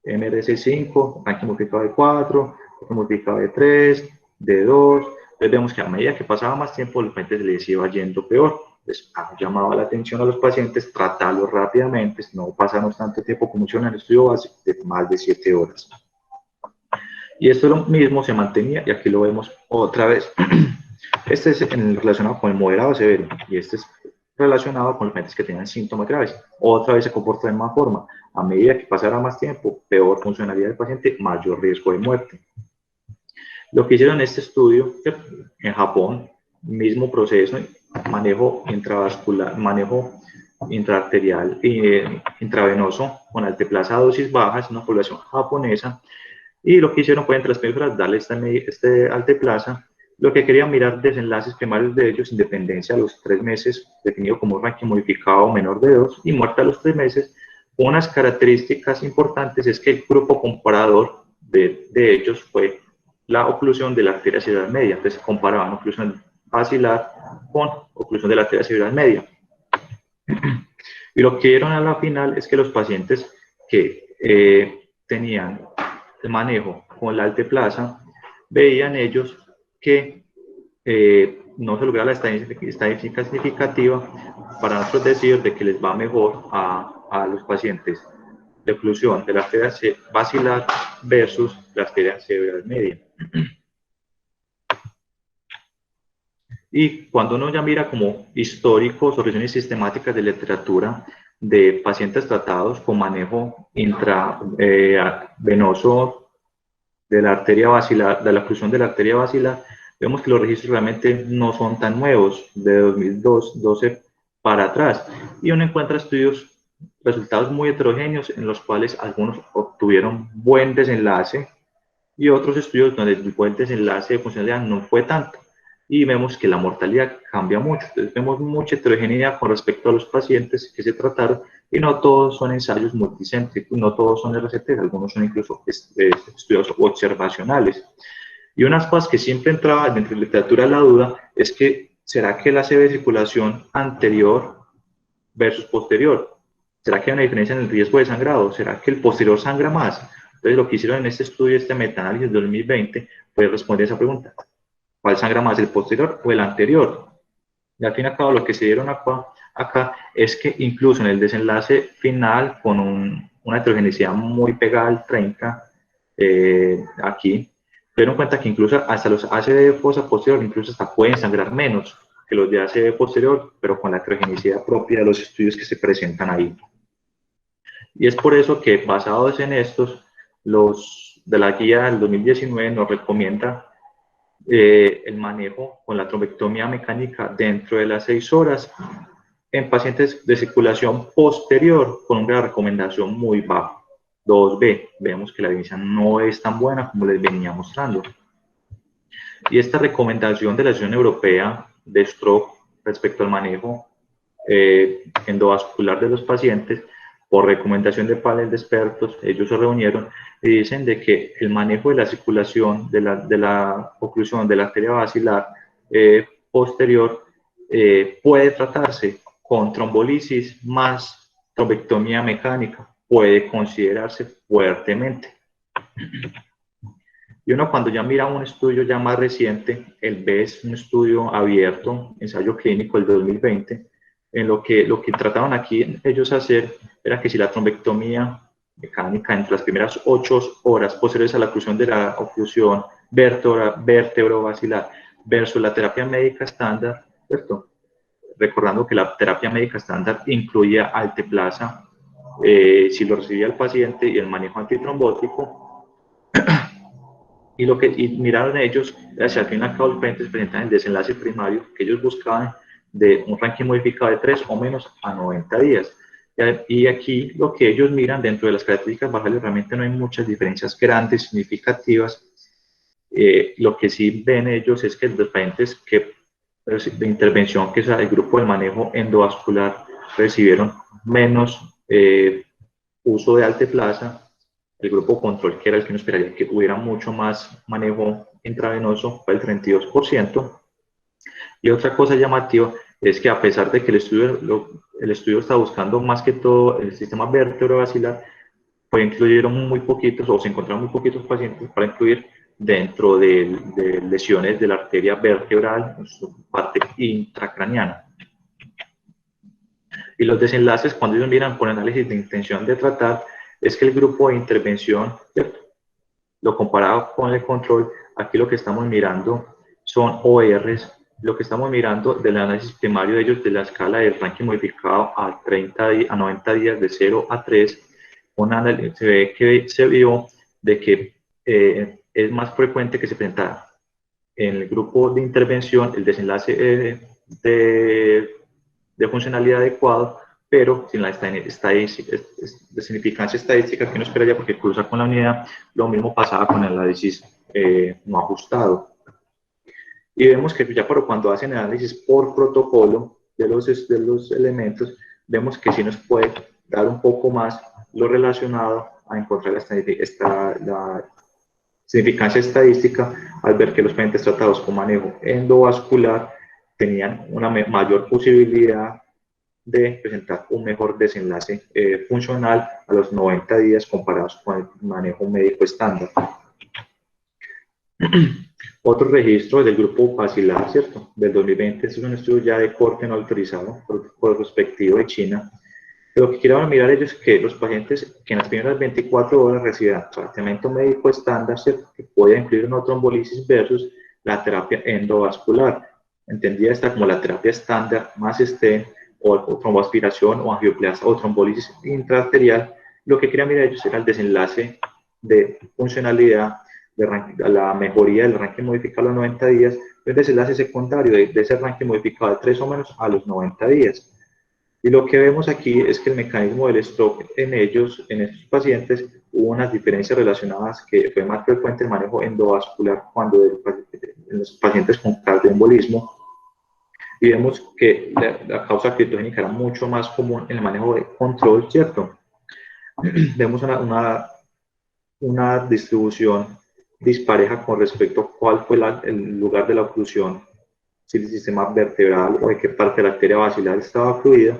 MRC5, ranking multiplicado de 4, ranking multiplicado de 3, de 2. Entonces vemos que a medida que pasaba más tiempo, los pacientes les iba yendo peor. Entonces, llamaba la atención a los pacientes, tratarlos rápidamente, no pasarnos tanto tiempo como en el estudio básico, de más de 7 horas. Y esto lo mismo se mantenía, y aquí lo vemos otra vez. Este es relacionado con el moderado severo, y este es relacionado con los pacientes que tenían síntomas graves. Otra vez se comporta de la misma forma. A medida que pasara más tiempo, peor funcionalidad del paciente, mayor riesgo de muerte. Lo que hicieron en este estudio, en Japón, mismo proceso, manejo intravascular, manejo intraarterial intravenoso con alteplasa a dosis bajas, una población japonesa, y lo que hicieron fue entre las primeras darle este alteplasa. Lo que querían mirar desenlaces primarios de ellos, independencia a los 3 meses, definido como un ranking modificado menor de 2, y muerte a los 3 meses. Unas características importantes es que el grupo comparador de ellos fue la oclusión de la arteria cerebral media. Entonces comparaban oclusión basilar con oclusión de la arteria cerebral media. Y lo que vieron a la final es que los pacientes que tenían el manejo con la alteplasa, veían ellos que no se lograba la estadística significativa para nosotros decir de que les va mejor a los pacientes de oclusión de la arteria basilar versus la arteria cerebral media. Y cuando uno ya mira como históricos o revisiones sistemáticas de literatura de pacientes tratados con manejo intravenoso de la arteria basilar, de la oclusión de la arteria basilar, vemos que los registros realmente no son tan nuevos, de 2012 para atrás. Y uno encuentra resultados muy heterogéneos en los cuales algunos obtuvieron buen desenlace y otros estudios donde el buen desenlace de funcionalidad no fue tanto. Y vemos que la mortalidad cambia mucho. Entonces vemos mucha heterogeneidad con respecto a los pacientes que se trataron y no todos son ensayos multicéntricos, no todos son RCT, algunos son incluso estudios observacionales. Y unas cosas que siempre entraba dentro de la literatura la duda es que ¿será que la ACV de circulación anterior versus posterior? ¿Será que hay una diferencia en el riesgo de sangrado? ¿Será que el posterior sangra más? Entonces lo que hicieron en este estudio, este metaanálisis de 2020, fue responder esa pregunta. ¿Cuál sangra más, el posterior o el anterior? Y al fin y al cabo lo que se dieron acá es que incluso en el desenlace final, con una heterogeneidad muy pegada al 30, aquí, se dieron cuenta que incluso hasta los ACV de fosa posterior incluso hasta pueden sangrar menos que los de ACV posterior, pero con la heterogeneidad propia de los estudios que se presentan ahí. Y es por eso que, basados en estos, los de la guía del 2019 nos recomienda el manejo con la trombectomía mecánica dentro de las 6 horas en pacientes de circulación posterior con una recomendación muy baja, 2B. Vemos que la evidencia no es tan buena como les venía mostrando. Y esta recomendación de la Asociación Europea de Stroke respecto al manejo endovascular de los pacientes, por recomendación del panel de expertos, ellos se reunieron y dicen de que el manejo de la circulación de la oclusión de la arteria basilar posterior puede tratarse con trombolisis más trombectomía mecánica, puede considerarse fuertemente. Y uno cuando ya mira un estudio ya más reciente, el BES, un estudio abierto, ensayo clínico del 2020, en lo que trataron aquí ellos hacer era que si la trombectomía mecánica entre las primeras 8 horas posteriores a la oclusión de la oclusión vertebrovascular versus la terapia médica estándar, ¿cierto? recordando que la terapia médica estándar incluía alteplasa, si lo recibía el paciente, y el manejo antitrombótico. Y miraron ellos, hacia al fin y al cabo, los pacientes presentan el desenlace primario que ellos buscaban de un ranking modificado de 3 o menos a 90 días. Y aquí lo que ellos miran dentro de las características basales, realmente no hay muchas diferencias grandes, significativas. Lo que sí ven ellos es que los pacientes que de intervención, que es el grupo del manejo endovascular, recibieron menos uso de alteplasa. El grupo control, que era el que uno esperaría que hubiera mucho más manejo intravenoso, fue el 32%. Y otra cosa llamativa es que, a pesar de que el estudio está buscando más que todo el sistema vértebro-basilar, pues incluyeron muy poquitos, o se encontraron muy poquitos pacientes para incluir dentro de lesiones de la arteria vertebral en su parte intracraniana. Y los desenlaces, cuando ellos miran por análisis de intención de tratar, es que el grupo de intervención, ¿cierto?, lo comparado con el control, aquí lo que estamos mirando son ORs, lo que estamos mirando del análisis primario de ellos de la escala del ranking modificado a 90 días de 0 a 3, se ve que se vio de que es más frecuente que se presentara en el grupo de intervención el desenlace de funcionalidad adecuado, pero sin la significancia estadística que uno esperaría, porque cruza con la unidad. Lo mismo pasaba con el análisis no ajustado. Y vemos que ya cuando hacen el análisis por protocolo de los elementos, vemos que sí nos puede dar un poco más lo relacionado a encontrar la significancia estadística, al ver que los pacientes tratados con manejo endovascular tenían una mayor posibilidad de presentar un mejor desenlace funcional a los 90 días comparados con el manejo médico estándar. Otro registro del grupo basilar, ¿cierto?, del 2020, este es un estudio ya de corte no autorizado por respectivo de China. Lo que quieren mirar ellos es que los pacientes que en las primeras 24 horas recibían tratamiento médico estándar, ¿cierto?, que podía incluir una trombolisis versus la terapia endovascular. Entendía esta como la terapia estándar más stent o tromboaspiración o angioplasia o trombolisis intraarterial. Lo que querían mirar ellos era el desenlace de funcionalidad, de la mejoría del ranking modificado a los 90 días, el desenlace secundario de ese ranking modificado de 3 o menos a los 90 días. Y lo que vemos aquí es que el mecanismo del stroke en ellos, en estos pacientes, hubo unas diferencias relacionadas que fue más frecuente el manejo endovascular cuando en los pacientes con cardioembolismo. Y vemos que la causa criogénica era mucho más común en el manejo de control, ¿cierto? Vemos una distribución dispareja con respecto a cuál fue el lugar de la oclusión, si el sistema vertebral o de qué parte de la arteria basilar estaba ocluida.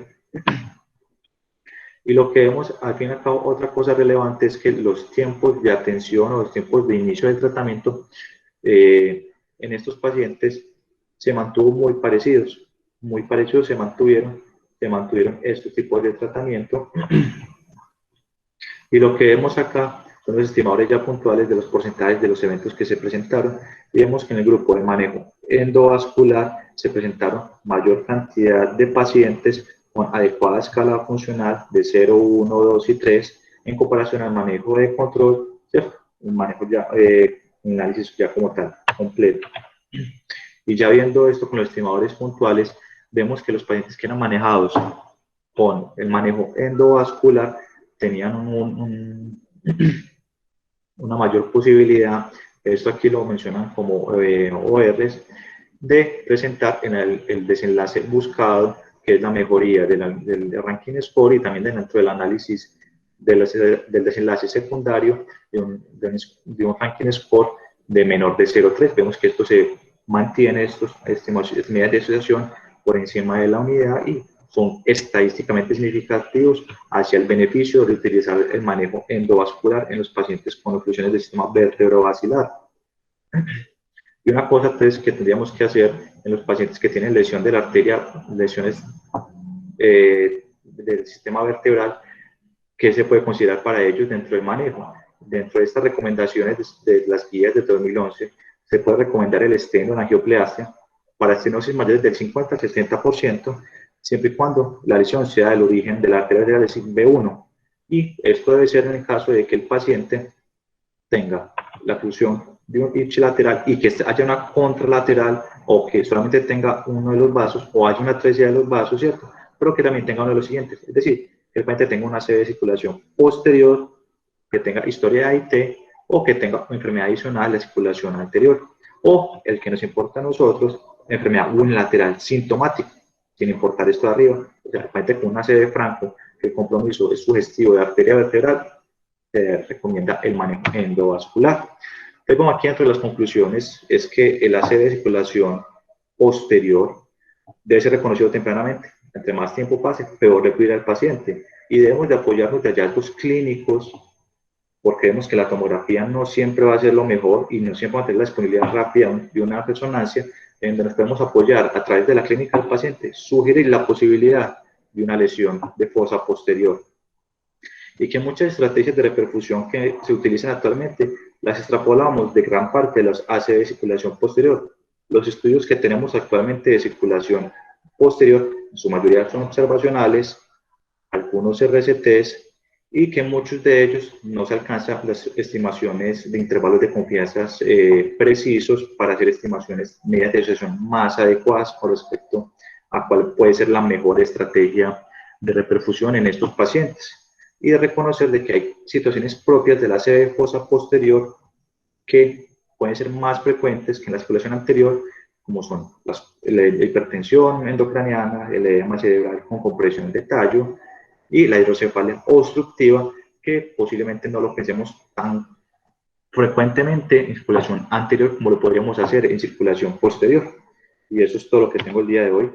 Y lo que vemos, al fin y al cabo, otra cosa relevante es que los tiempos de atención o los tiempos de inicio del tratamiento en estos pacientes se mantuvo muy parecidos se mantuvieron estos tipos de tratamiento. Y lo que vemos acá son los estimadores ya puntuales de los porcentajes de los eventos que se presentaron. Y vemos que en el grupo de manejo endovascular se presentaron mayor cantidad de pacientes con adecuada escala funcional de 0, 1, 2 y 3 en comparación al manejo de control, ¿cierto?, un manejo ya, un análisis ya como tal, completo. Y ya viendo esto con los estimadores puntuales, vemos que los pacientes que eran manejados con el manejo endovascular tenían una mayor posibilidad, esto aquí lo mencionan como ORs, de presentar en el desenlace buscado, que es la mejoría del ranking score, y también dentro del análisis del desenlace secundario de un ranking score de menor de 0,3. Vemos que esto se mantiene, estos medidas de asociación por encima de la unidad, y son estadísticamente significativos hacia el beneficio de utilizar el manejo endovascular en los pacientes con oclusiones del sistema vertebrovascular. Y una cosa, pues, que tendríamos que hacer en los pacientes que tienen lesión de la arteria, lesiones del sistema vertebral, ¿qué se puede considerar para ellos dentro del manejo? Dentro de estas recomendaciones de las guías de 2011, se puede recomendar el stent en angioplastia, para estenosis mayores del 50 al 70%, siempre y cuando la lesión sea del origen de la arteria radial B1. Y esto debe ser en el caso de que el paciente tenga la fusión de un ipsilateral y que haya una contralateral, o que solamente tenga uno de los vasos, o haya una atresia de los vasos, ¿cierto? Pero que también tenga uno de los siguientes, es decir, que el paciente tenga una sede de circulación posterior, que tenga historia de AIT, o que tenga una enfermedad adicional de circulación anterior, o el que nos importa a nosotros, enfermedad unilateral sintomática, sin importar esto de arriba, o sea, el paciente con una sede de Franco, que el compromiso es sugestivo de arteria vertebral, se recomienda el manejo endovascular. Entonces, como aquí entre las conclusiones es que el ACV de circulación posterior debe ser reconocido tempranamente. Entre más tiempo pase, peor le cuida al paciente. Y debemos de apoyarnos de hallazgos clínicos, porque vemos que la tomografía no siempre va a ser lo mejor y no siempre va a tener la disponibilidad rápida de una resonancia, en donde nos podemos apoyar a través de la clínica del paciente, sugerir la posibilidad de una lesión de fosa posterior. Y que muchas estrategias de reperfusión que se utilizan actualmente las extrapolamos de gran parte de las ACV de circulación posterior. Los estudios que tenemos actualmente de circulación posterior, en su mayoría son observacionales, algunos RCTs, y que muchos de ellos no se alcanzan las estimaciones de intervalos de confianza precisos para hacer estimaciones mediante asociación más adecuadas con respecto a cuál puede ser la mejor estrategia de reperfusión en estos pacientes, y de reconocer de que hay situaciones propias de la ACV fosa posterior que pueden ser más frecuentes que en la circulación anterior, como son la hipertensión endocraniana, el edema cerebral con compresión de tallo y la hidrocefalia obstructiva, que posiblemente no lo pensemos tan frecuentemente en circulación anterior como lo podríamos hacer en circulación posterior. Y eso es todo lo que tengo el día de hoy.